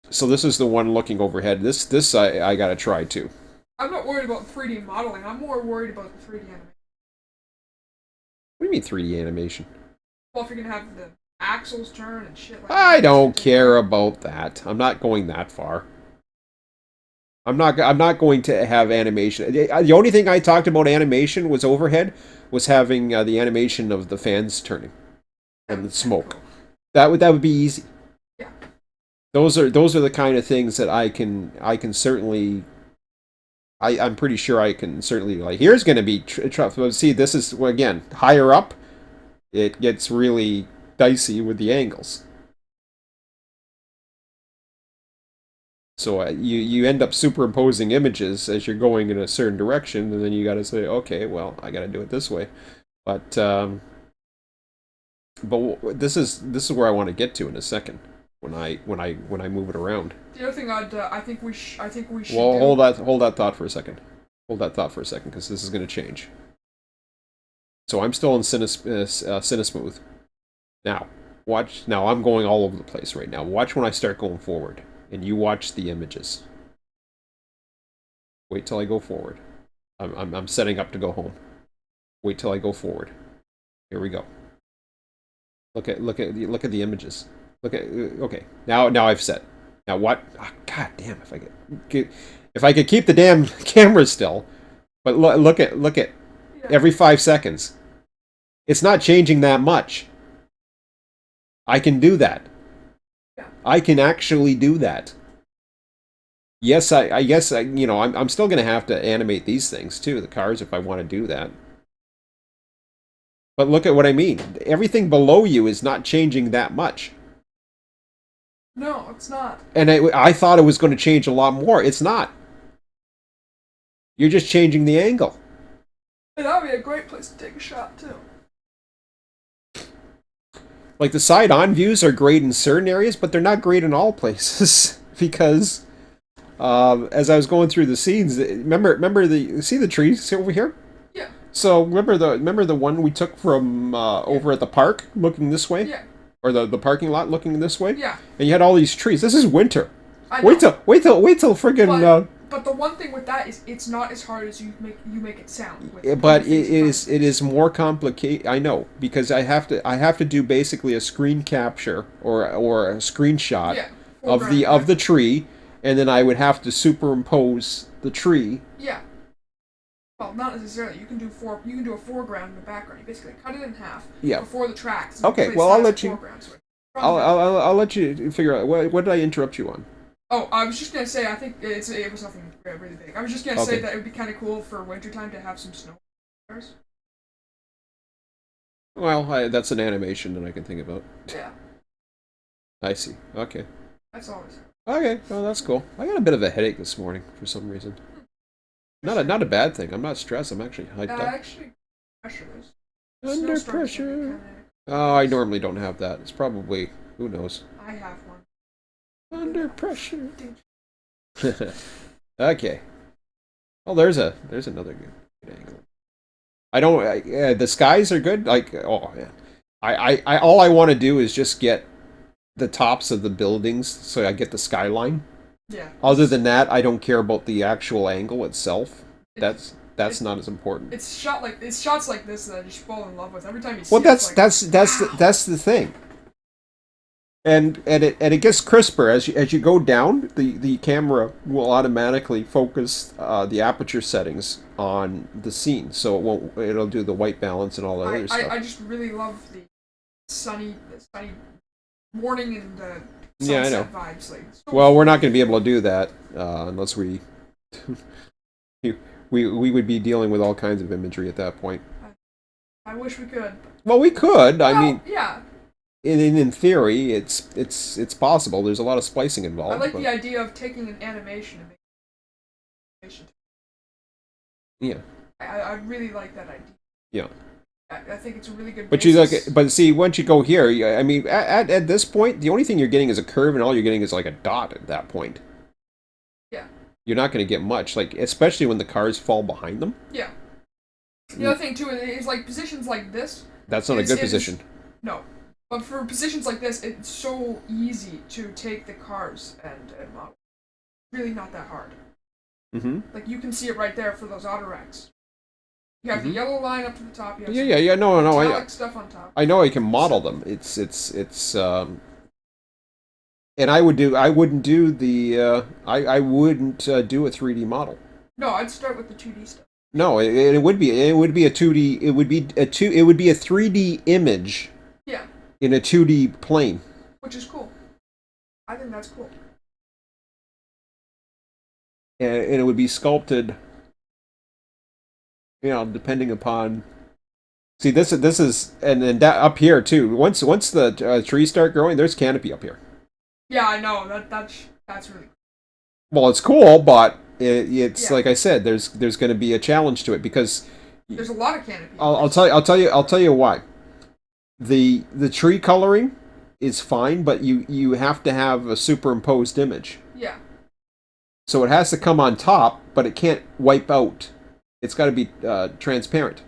So this is the one looking overhead. This I gotta try too. I'm not worried about 3D modeling. I'm more worried about the 3D animation. What do you mean 3D animation? Well, if you're gonna have the axles turn and shit like that. I don't care about that. I'm not going that far. I'm not going to have animation. The only thing I talked about animation was overhead, was having the animation of the fans turning and the smoke. That would be easy. Yeah. Those are the kind of things that I can certainly. I'm pretty sure I can certainly, like, here's going to be see, this is, again, higher up, it gets really dicey with the angles. So you end up superimposing images as you're going in a certain direction, and then you got to say, okay, well, I got to do it this way. But this is where I want to get to in a second when I move it around. The other thing I think we should. Well, hold that thought for a second. Hold that thought for a second, because this is going to change. So I'm still in Cinesmooth. Now, watch. Now I'm going all over the place right now. Watch when I start going forward. and you watch the images. Wait till I go forward. I'm setting up to go home. Wait till I go forward. Here we go. Look at the images. Look at okay. Now I've set. Now what? Oh, God damn! If I could keep the damn camera still, but look at every 5 seconds. It's not changing that much. I can do that. I can actually do that. Yes, I guess I'm still gonna have to animate these things too, the cars, if I want to do that. But look at what I mean. Everything below you is not changing that much. No, it's not. And I thought it was going to change a lot more. It's not. You're just changing the angle. And that would be a great place to take a shot too. Like the side-on views are great in certain areas, but they're not great in all places because as I was going through the scenes, remember see the trees over here? Yeah. So remember the one we took from over at the park, looking this way? Yeah. Or the parking lot looking this way? Yeah. And you had all these trees. This is winter. I know. Wait till friggin' But the one thing with that is it's not as hard as you make it sound. But it is more complicated. I know, because I have to do basically a screen capture or a screenshot of the tree, and then I would have to superimpose the tree. Yeah. Well, not necessarily. You can do a foreground and a background. You basically cut it in half. Yeah. Before the tracks. Okay. Well, I'll let you. I'll let you figure out what did I interrupt you on. Oh, I was just gonna say. I think it was nothing really big. I was just gonna say that it would be kind of cool for wintertime to have some snow. Well, that's an animation that I can think about. Yeah. I see. Okay. That's always. Okay. Well, that's cool. I got a bit of a headache this morning for some reason. Not a bad thing. I'm not stressed. I'm actually hyped up. Actually, pressure is. Under pressure. Oh, I normally don't have that. It's probably, who knows. I have one. Under pressure. Okay. Oh, there's another good angle. I don't. The skies are good. Like, oh man, I all I want to do is just get the tops of the buildings so I get the skyline. Yeah. Other than that, I don't care about the actual angle itself. That's not as important. It's shots like this that I just fall in love with every time you see. Well, it, that's the thing. And it gets crisper as you go down. The camera will automatically focus the aperture settings on the scene, so it'll do the white balance and all that other stuff. I just really love the sunny morning and sunset yeah, I know. vibes. Well, we're not going to be able to do that unless we would be dealing with all kinds of imagery at that point. I wish we could. Well, we could. Well, I mean, yeah. In theory, it's possible. There's a lot of splicing involved. I like the idea of taking an animation and making yeah. I really like that idea. Yeah. I think it's a really good. But see, once you go here, I mean, at this point, the only thing you're getting is a curve, and all you're getting is like a dot at that point. Yeah. You're not going to get much, like especially when the cars fall behind them. Yeah. The other thing too is like positions like this. That's not a good position. No. But for positions like this, it's so easy to take the cars and model. Really not that hard. Mm-hmm. Like, you can see it right there for those auto racks. You have the yellow line up to the top. You have No. Stuff on top. I know I can model them. It's and I wouldn't do the I wouldn't do a 3D model. No, I'd start with the 2D stuff. No, it would be a 2D. It would be a 3D image. Yeah. In a 2D plane. Which is cool. I think that's cool. And it would be sculpted, depending upon. See, this is and that up here too. Once the trees start growing, there's canopy up here. Yeah, I know that's really cool. Well, it's cool, but it's like I said, there's going to be a challenge to it because there's a lot of canopy. I'll tell you why. The tree coloring is fine, but you have to have a superimposed image. Yeah. So it has to come on top, but it can't wipe out. It's got to be transparent.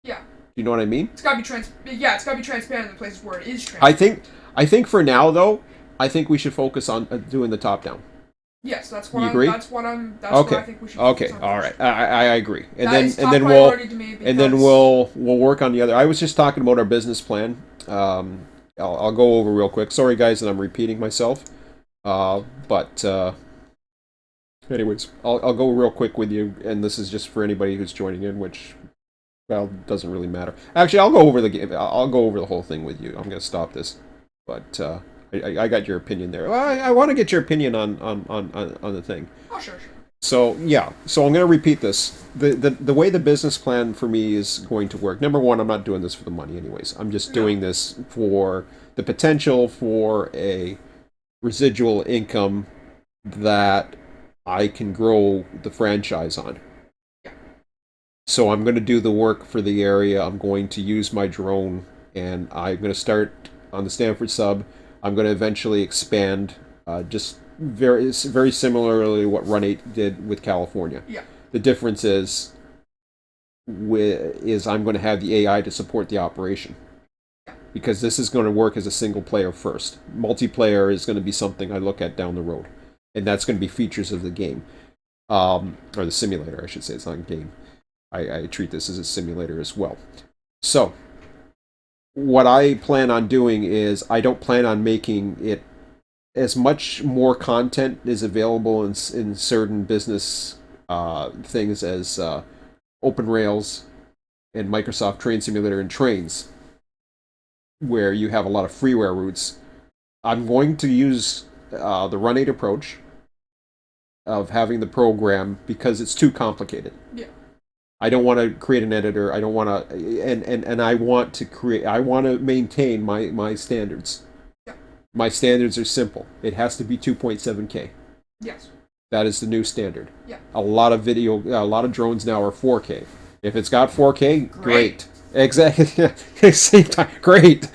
Yeah. You know what I mean? It's got to be it's got to be transparent in the places where it is transparent. I think for now though, I think we should focus on doing the top down. Yes, that's what You I'm. agree? That's what I'm. That's what I Okay. think we should focus Okay. on All first. right. I agree. And That then is top we'll priority to me we'll work on the other. I was just talking about our business plan. I'll go over real quick. Sorry guys that I'm repeating myself. But anyways, I'll go real quick with you, and this is just for anybody who's joining in, which well doesn't really matter. Actually, I'll go over the game. I'll go over the whole thing with you. I'm gonna stop this, but I got your opinion there. Well, I want to get your opinion on the thing. Oh, sure, sure. So yeah, so I'm going to repeat this. The way the business plan for me is going to work. Number one, I'm not doing this for the money, anyways. I'm just doing this for the potential for a residual income that I can grow the franchise on. Yeah. So I'm going to do the work for the area. I'm going to use my drone, and I'm going to start on the Stanford sub. I'm going to eventually expand, just very similarly what Run 8 did with California. Yeah. The difference is I'm going to have the AI to support the operation. Yeah. Because this is going to work as a single player first. Multiplayer is going to be something I look at down the road. And that's going to be features of the game. Or the simulator, I should say. It's not a game. I treat this as a simulator as well. So, what I plan on doing is I don't plan on making it as much more content is available in certain business things as Open Rails and Microsoft Train Simulator and Trains, where you have a lot of freeware routes. I'm going to use the Run 8 approach of having the program because it's too complicated. Yeah. I don't want to create an editor. I don't want to, and I want to create. I want to maintain my standards. My standards are simple. It has to be 2.7K. Yes. That is the new standard. Yeah. A lot of drones now are 4K. If it's got 4K, great. Exactly. Same time, great.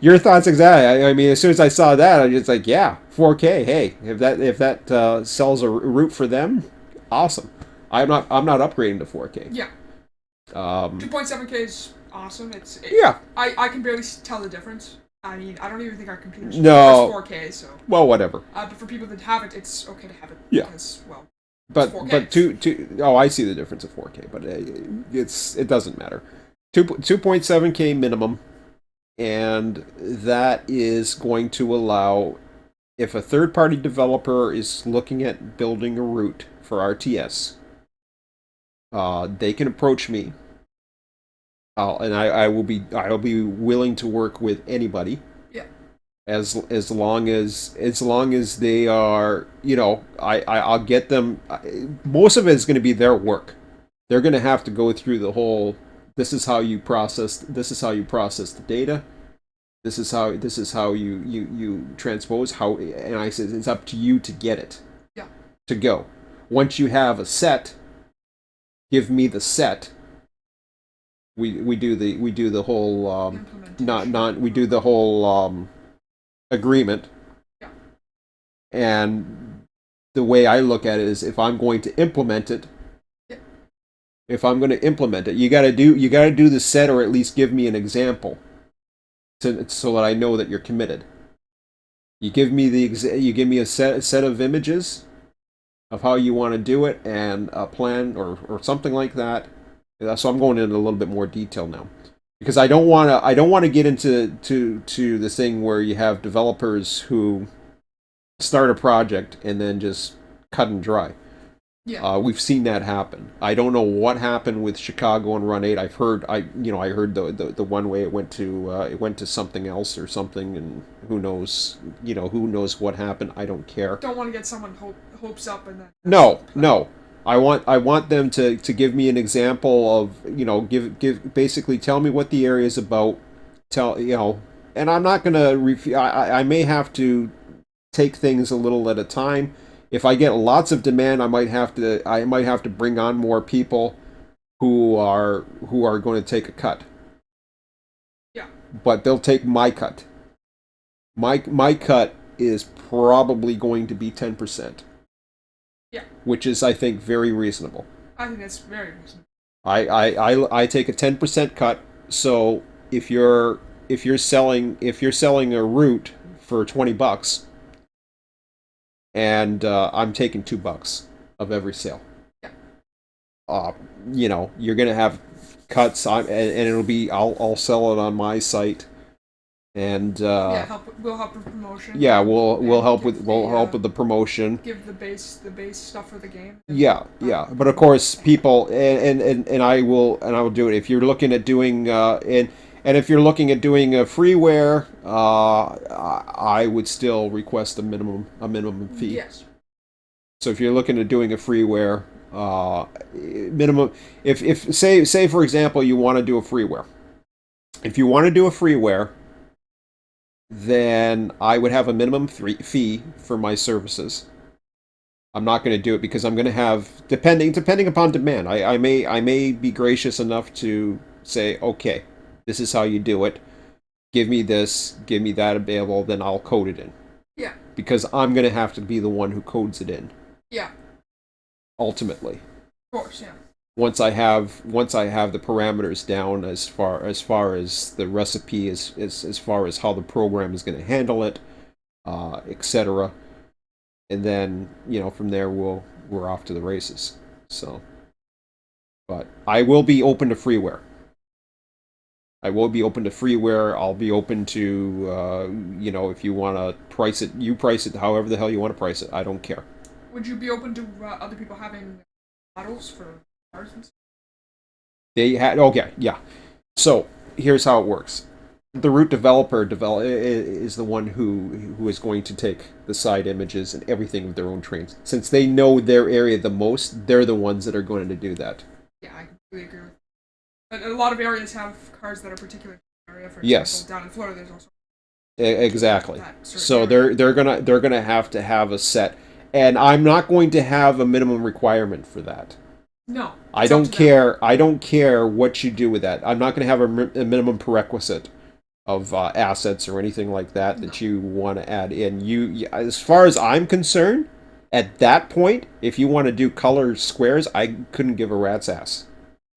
Your thoughts exactly. I mean, as soon as I saw that, I was just like, yeah, 4K. Hey, if that sells a route for them, awesome. I'm not upgrading to 4K. Yeah. 2.7K is awesome. Yeah. I can barely tell the difference. I mean, I don't even think our computers no. 4K, so. Well, whatever. But for people that have it, it's okay to have it. Yeah. Because, well, but 4K. Oh, I see the difference of 4K, but it doesn't matter. 2.7K minimum, and that is going to allow, if a third-party developer is looking at building a route for RTS, they can approach me. And I will be willing to work with anybody. Yeah. As long as they are, I'll get them. Most of it is going to be their work. They're going to have to go through the whole. This is how you process the data. This is how you transpose how. And I said it's up to you to get it. Yeah. To go. Once you have a set, give me the set. We do the whole we do the whole agreement. Yeah. And the way I look at it is if I'm going to implement it, yeah. If I'm going to implement it, you got to do the set, or at least give me an example so that I know that you're committed. You give me a set of images of how you want to do it and a plan or something like that. So I'm going into a little bit more detail now, because I don't want to get into the thing where you have developers who start a project and then just cut and dry. Yeah. We've seen that happen. I don't know what happened with Chicago and Run 8. I heard the one way it went to something else or something, and who knows what happened. I don't care. Don't want to get someone hopes up and then. No. I want them to give me an example of, give basically tell me what the area is about, and I'm not gonna I may have to take things a little at a time. If I get lots of demand, I might have to bring on more people who are going to take a cut. Yeah. But they'll take my cut. My cut is probably going to be 10%. Yeah. Which is, I think, very reasonable. I think that's very reasonable. I take a 10% cut, so if you're selling a route for $20, and I'm taking $2 of every sale. Yeah. You're gonna have cuts on, and it'll be I'll sell it on my site, and we'll help with promotion. yeah, we'll help with the promotion. Give the base stuff for the game. Yeah, yeah, but of course, people and I will do it if you're looking at doing and if you're looking at doing a freeware, I would still request a minimum fee. Yes. So if you're looking at doing a freeware, minimum, if say for example you want to do a freeware, if you want to do a freeware, then I would have a minimum fee for my services. I'm not going to do it because I'm going to have depending upon demand. I may be gracious enough to say, okay, this is how you do it. Give me this, give me that available, then I'll code it in. Yeah. Because I'm going to have to be the one who codes it in. Yeah. Ultimately. Of course, yeah. Once I have the parameters down as far as the recipe as far as how the program is going to handle it, etc. And then from there we're off to the races. So, but I will be open to freeware. I'll be open to if you want to price it, you price it however the hell you want to price it. I don't care. Would you be open to other people having models for cars and stuff? They had yeah. So here's how it works. The root developer is the one who is going to take the side images and everything of their own trains. Since they know their area the most, they're the ones that are going to do that. Yeah, I completely agree with that. But a lot of areas have cars that are particular to the area. For example, yes. Down in Florida, there's also exactly. So they're gonna have to have a set, and I'm not going to have a minimum requirement for that. No. I don't care. I don't care what you do with that. I'm not going to have a minimum prerequisite of assets or anything like that you want to add in. You, as far as I'm concerned, at that point, if you want to do color squares, I couldn't give a rat's ass.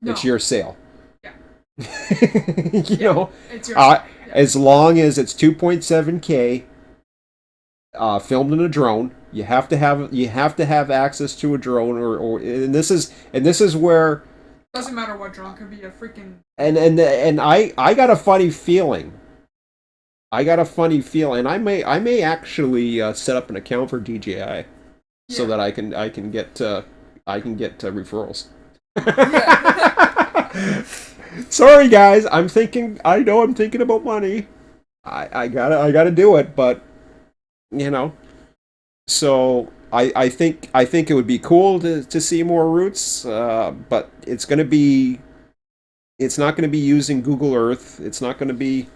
No. It's your sale. Yeah. you know, it's your sale. Yeah. As long as it's 2.7K, filmed in a drone, you have to have access to a drone, or and this is where doesn't matter what drone, could be a freaking and I got a funny feeling. I may actually set up an account for DJI so that I can get referrals. Sorry guys, I'm thinking about money. I gotta do it, but so I think it would be cool to see more routes, but it's not going to be using Google Earth. We're not going to be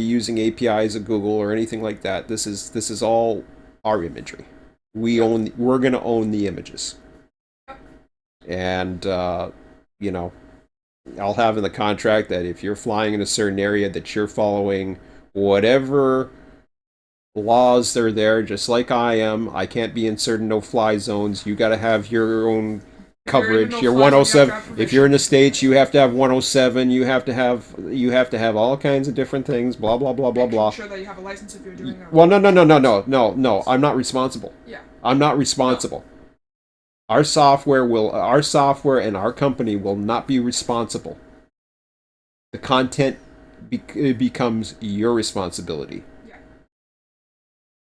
using APIs of Google or anything like that. This is all our imagery. We're going to own the images, and I'll have in the contract that if you're flying in a certain area, that you're following whatever laws are there, just like I am. I can't be in certain no-fly zones. You got to have your own coverage. Your 107. If you're in the States, you have to have 107. You have to have all kinds of different things. Blah blah blah blah blah. Sure that you have a license if you're doing that. Well, no. I'm not responsible. Yeah. I'm not responsible. No. Our software and our company will not be responsible. The content becomes your responsibility. Yeah.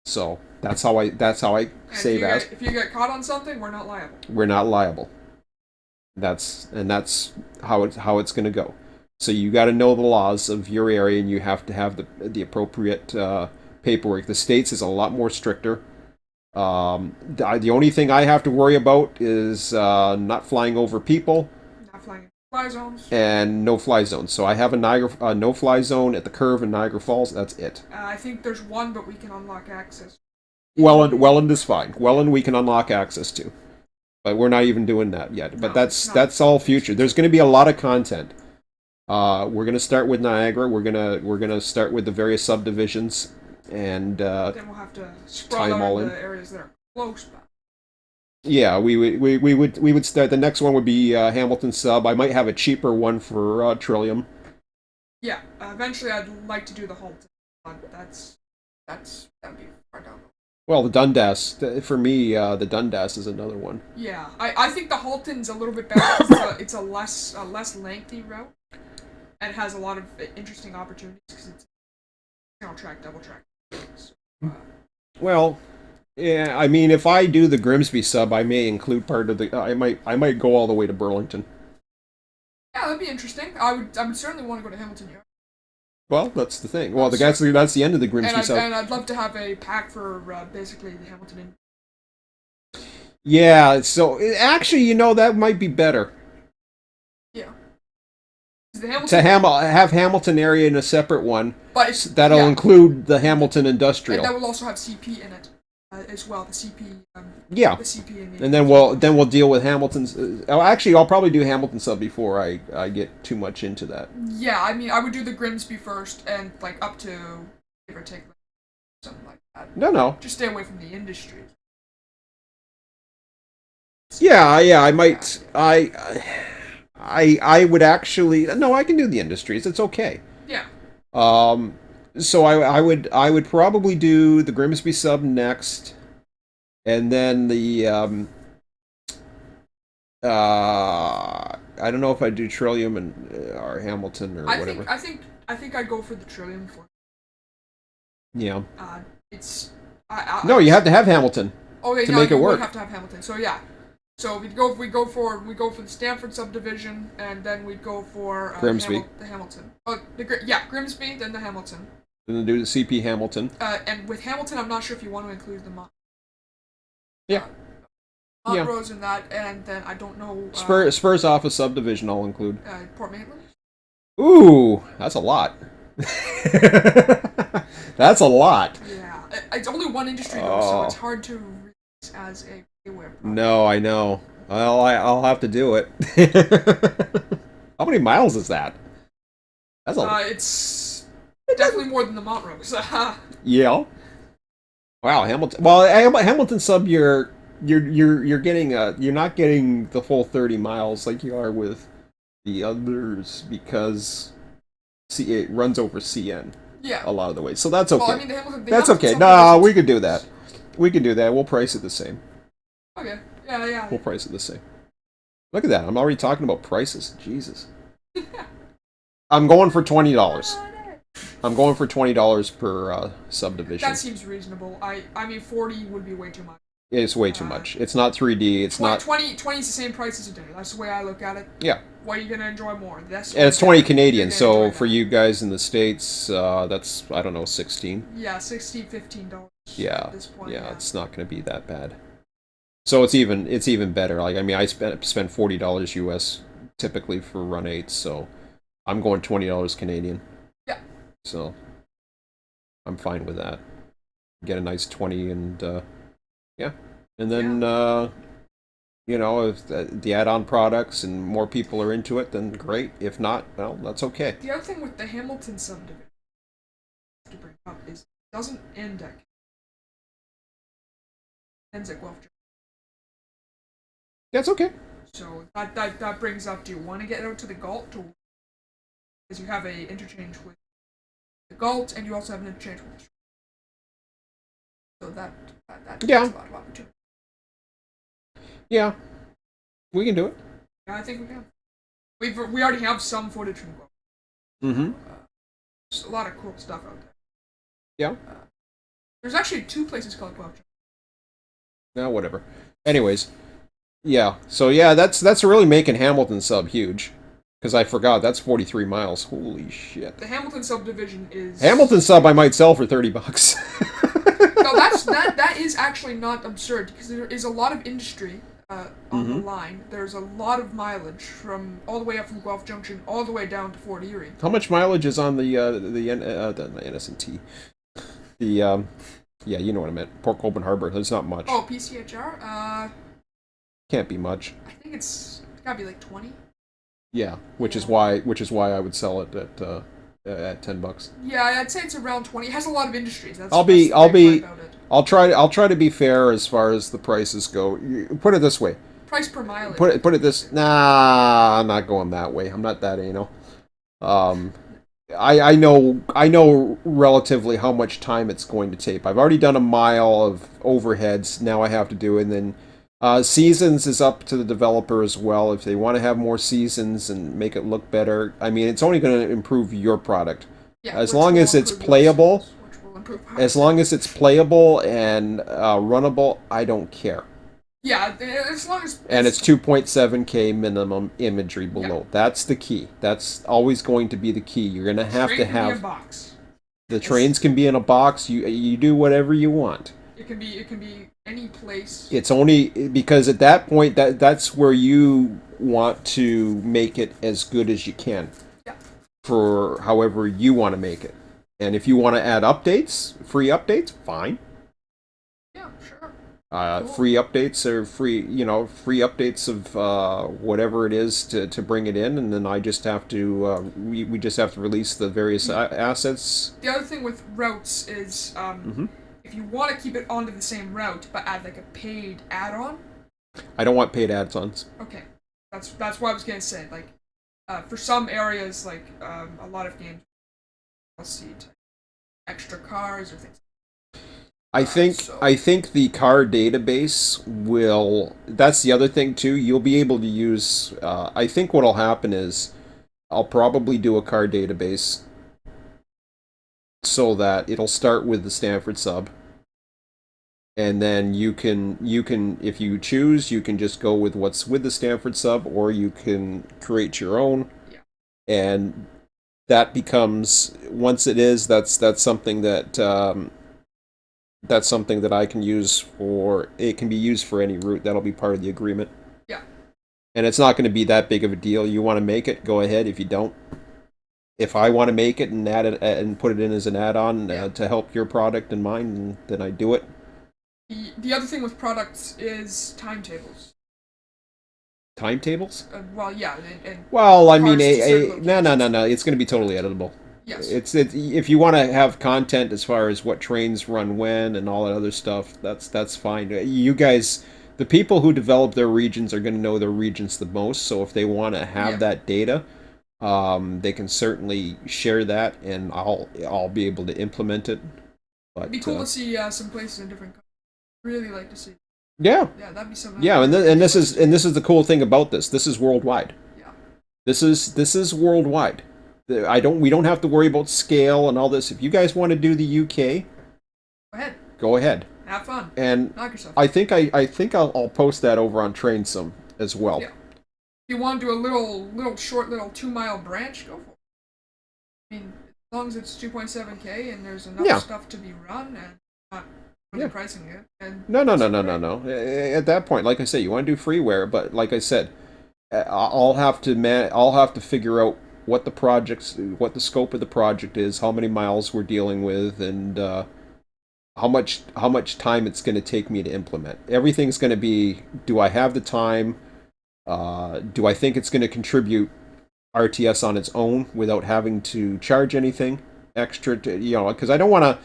So that's how I save as. If you get caught on something, we're not liable. We're not liable. That's how it's going to go. So you got to know the laws of your area, and you have to have the appropriate paperwork. The States is a lot more stricter. The only thing I have to worry about is not flying over people. Not flying in fly zones. And no fly zones. So I have a no fly zone at the curve in Niagara Falls. That's it. I think there's one, but we can unlock access. Welland is fine. Welland we can unlock access to, but we're not even doing that yet. But that's all future. There's going to be a lot of content. We're going to start with Niagara. We're gonna start with the various subdivisions, and then we'll have to sprawl out the areas that are close by. Yeah, we would start. The next one would be Hamilton sub. I might have a cheaper one for Trillium. Yeah, eventually I'd like to do the Halt, but that'd be far down. Well, the Dundas for me, the Dundas is another one. Yeah, I think the Halton's a little bit better because it's a less lengthy route and has a lot of interesting opportunities because it's single track, double track. So, Well, yeah, I mean, if I do the Grimsby sub, I may include part of the. I might go all the way to Burlington. yeah, that'd be interesting. I would certainly want to go to Hamilton, yeah. Well, that's the thing. Well, that's the end of the Grimsby sub. And I'd love to have a pack for basically the Hamilton. Yeah. So actually, that might be better Yeah. The Hamilton, to have Hamilton area in a separate one. but it's, That'll yeah, include the Hamilton Industrial. and that will also have CP in it as well. The CP. Yeah. The CP in And then we'll deal with Hamilton's. Actually, I'll probably do Hamilton sub before I get too much into that. Yeah, I mean, I would do the Grimsby first, and like up to give or take something like that. No. Just stay away from the industry. Yeah. I might. I would actually. No, I can do the industries. It's okay. Yeah. So I would probably do the Grimsby sub next, and then the I don't know if I do Trillium and or Hamilton or whatever. I think I'd go for the Trillium for. Yeah. It's. No, you have to have Hamilton. Okay, to no, make it you work. would have to have Hamilton. So yeah. So we go for the Stanford subdivision, and then we'd go for Grimsby. The Hamilton. Grimsby, then the Hamilton. And then do the CP Hamilton. And with Hamilton, I'm not sure if you want to include the Yeah. Montrose in that, and then I don't know. Spurs off a subdivision I'll include. Port Maitland. Ooh, that's a lot. That's a lot. Yeah, it's only one industry though, so it's hard to reach as a payware product. No, I know. Well, I'll have to do it. How many miles is that? That's a. It's definitely more than the Montrose. Yeah. Wow, Hamilton. Well, Hamilton sub, you're getting you're not getting the full 30 miles like you are with the others because it runs over CN. Yeah. A lot of the way, so that's okay. Well, I mean, That's Hamilton okay. sub No, divisions- we could do that. We can do that. We'll price it the same. Okay. Yeah. We'll price it the same. Look at that. I'm already talking about prices. Jesus. I'm going for $20. I'm going for $20 per subdivision. That seems reasonable. I mean, 40 would be way too much. It's way too much. It's not 3D. It's not. 20 is the same price as a dinner. That's the way I look at it. Yeah. What are you gonna enjoy more? And it's 20 Canadian. So for you. you guys in the States, that's I don't know, 16. Yeah, $16, $15. Yeah. At this point. Yeah, it's not going to be that bad. So it's even better. Like I mean, I spend $40 US typically for run 8, so I'm going $20 Canadian. Yeah. So I'm fine with that. Get a nice 20 and yeah. And then if the add-on products and more people are into it, then great. If not, well, that's okay. The other thing with the Hamilton subdivision to bring up is it doesn't end at ends at Guelph. That's okay. So that brings up: do you want to get out to the Galt, because you have a interchange with the Galt, and you also have an interchange with the so that Yeah. a lot of opportunity. Yeah. We can do it. Yeah, I think we can. We already have some footage from Guelph. Mm-hmm. There's a lot of cool stuff out there. Yeah. There's actually 2 places called Guelph. No, whatever. Anyways, yeah. So yeah, that's really making Hamilton sub huge, because I forgot that's 43 miles. Holy shit. The Hamilton subdivision is Hamilton sub I might sell for $30. No, that is actually not absurd because there is a lot of industry on the line. There's a lot of mileage from all the way up from Guelph Junction all the way down to Fort Erie. How much mileage is on the NSNT? Yeah, you know what I meant. Port Colborne Harbor. There's not much. Oh, PCHR. Can't be much. I think it's gotta be like 20. Yeah, which is why I would sell it at at $10. Yeah, I'd say it's around 20. It has a lot of industries. I'll That's be the I'll great part be about it. I'll try to be fair as far as the prices go. Put it this way. Price per mileage. Put it this. Nah, I'm not going that way. I'm not that anal. Um, I know relatively how much time it's going to take. I've already done a mile of overheads. Now I have to do it. And then seasons is up to the developer as well. If they want to have more seasons and make it look better, I mean, it's only going to improve your product. Yeah, As which long will as it's improve your playable, sales, which will improve as ours. long as it's playable and runnable, I don't care. Yeah, as long as And it's 2.7K minimum imagery yeah, below. That's the key. That's always going to be the key. You're going to have train to can be a have box. the It's trains can be in a box. You do whatever you want. it can be any place. It's only because at that point that's where you want to make it as good as you can Yeah, for however you want to make it. And if you want to add updates, free updates, fine. yeah, sure. Cool. Free updates or free updates of whatever it is to bring it in, and then I just have to we just have to release the various The, assets. the other thing with routes is Hmm. if you want to keep it onto the same route but add like a paid add-on. I don't want paid add-ons. Okay, that's what I was gonna say. Like, for some areas, like a lot of games, I'll see extra cars or things. I think So I think the car database will. That's the other thing too. You'll be able to use. I think what'll happen is I'll probably do a car database so that it'll start with the Stanford sub, and then you can if you choose you can just go with what's with the Stanford sub, or you can create your own, yeah, and that becomes once it is that's something that's something that I can use for. It can be used for any route. That'll be part of the agreement. yeah. And it's not going to be that big of a deal. You want to make it, go ahead. If you don't, if I want to make it and add it and put it in as an add-on Yeah. to help your product and mine, then I do it. The other thing with products is timetables. Timetables? Well, yeah, and Well, I mean, cars to certain no, no, no, locations. no. It's going to be totally editable. Yes. It's if you want to have content as far as what trains run when and all that other stuff, that's fine. You guys, the people who develop their regions are going to know their regions the most. So if they want to have Yeah. that data, they can certainly share that, and I'll be able to implement it. It'd be But cool to see some places in different countries. Really like to see. yeah, Yeah, that'd be something yeah, I'd and really this like is to see. the cool thing about this. This is worldwide. Yeah. This is worldwide. We don't have to worry about scale and all this. If you guys want to do the UK, Go ahead. go ahead. Have fun. And Knock yourself I out. think I'll post that over on Train some as well. Yeah. If you want to do a little short little 2 mile branch, go for it. I mean, as long as it's 2.7K and there's enough Yeah. stuff to be run and not Yeah. pricing it, and No, no, it's no, no, no, great. no. At that point, like I say, you want to do freeware, but like I said, I'll have to figure out what the scope of the project is, how many miles we're dealing with, and how much time it's going to take me to implement. Everything's going to be: do I have the time? Do I think it's going to contribute RTS on its own without having to charge anything extra? Because I don't want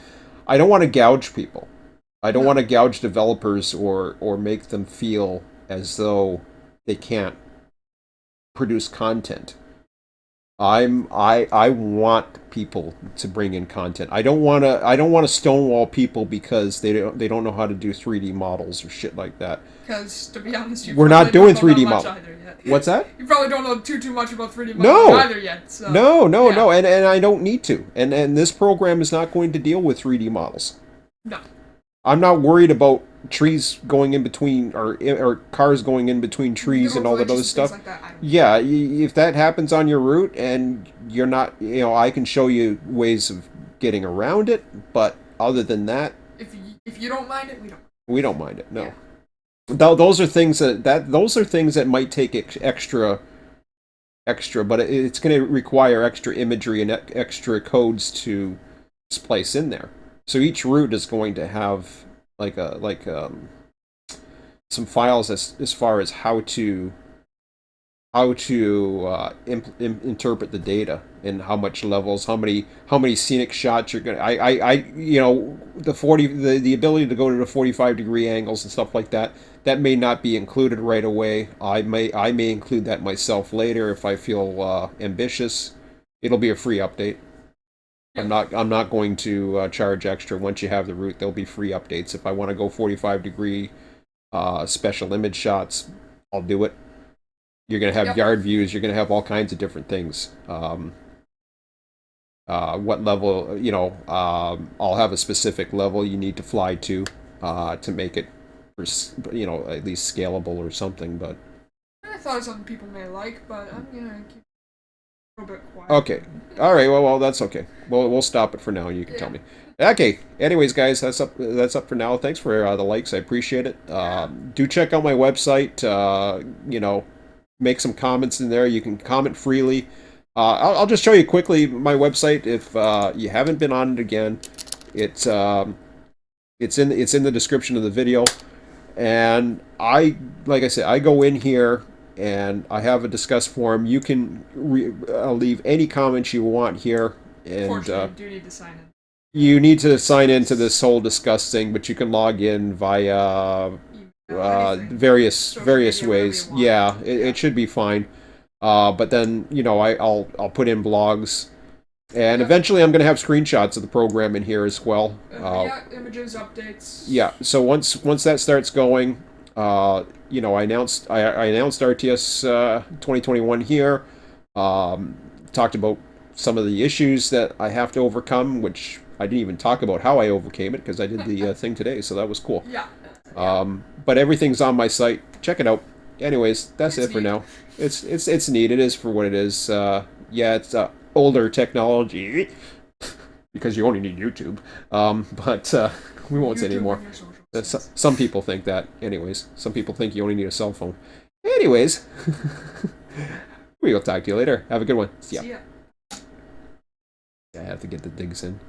to gouge people. I don't want No. to gouge developers or make them feel as though they can't produce content. I want people to bring in content. I don't want to stonewall people because they don't know how to do 3D models or shit like that. Because to be honest, you We're probably not doing don't know 3D that much model. either yet. What's that? You probably don't know too much about 3D modeling No. either yet. So No, no, yeah. no, and I don't need to. And this program is not going to deal with 3D models. No. I'm not worried about trees going in between or cars going in between trees and all that other stuff. Like that, I don't Yeah, if that happens on your route and you're not, I can show you ways of getting around it, but other than that, if you don't mind it, we don't. we don't mind it. No. Yeah. Those are things those are things that might take extra, but it's going to require extra imagery and extra codes to splice in there. So each route is going to have some files as far as how to interpret the data and how much levels, how many scenic shots you're gonna. The 40 the ability to go to the 45-degree angles and stuff like that. That may not be included right away. I may include that myself later if I feel ambitious. It'll be a free update. Yeah. I'm not going to charge extra. Once you have the route, there'll be free updates. If I want to go 45-degree special image shots, I'll do it. You're going to have Yep. yard views. You're going to have all kinds of different things. What level, I'll have a specific level you need to fly to make it, at least scalable or something. But I thought it's something people may like, but I'm gonna keep it a little bit quiet. okay, all right. Well, that's okay. We'll stop it for now, and you can tell me. Okay. Anyways, guys, that's up for now. Thanks for the likes. I appreciate it. Do check out my website. Make some comments in there. You can comment freely. I'll just show you quickly my website if you haven't been on it again. It's in the description of the video, and like I said, I go in here and I have a discuss forum. You can leave any comments you want here, and Unfortunately, you do need to sign in. you need to sign into this whole discuss thing, but you can log in via Anything. various Social various media, whatever ways. you want. Yeah, it should be fine. But then I'll put in blogs, and Yeah. eventually I'm going to have screenshots of the program in here as well. Images, updates. Yeah. So once that starts going, I announced RTS 2021 here. Talked about some of the issues that I have to overcome, which I didn't even talk about how I overcame it because I did the thing today, so that was cool. Yeah. But everything's on my site. Check it out. Anyways, that's It's it for neat. now. It's neat. It is for what it is. It's older technology because you only need YouTube. But we won't say YouTube anymore. and your social Some people think that. Anyways, some people think you only need a cell phone. Anyways, we'll talk to you later. Have a good one. See ya. See ya. I have to get the digs in.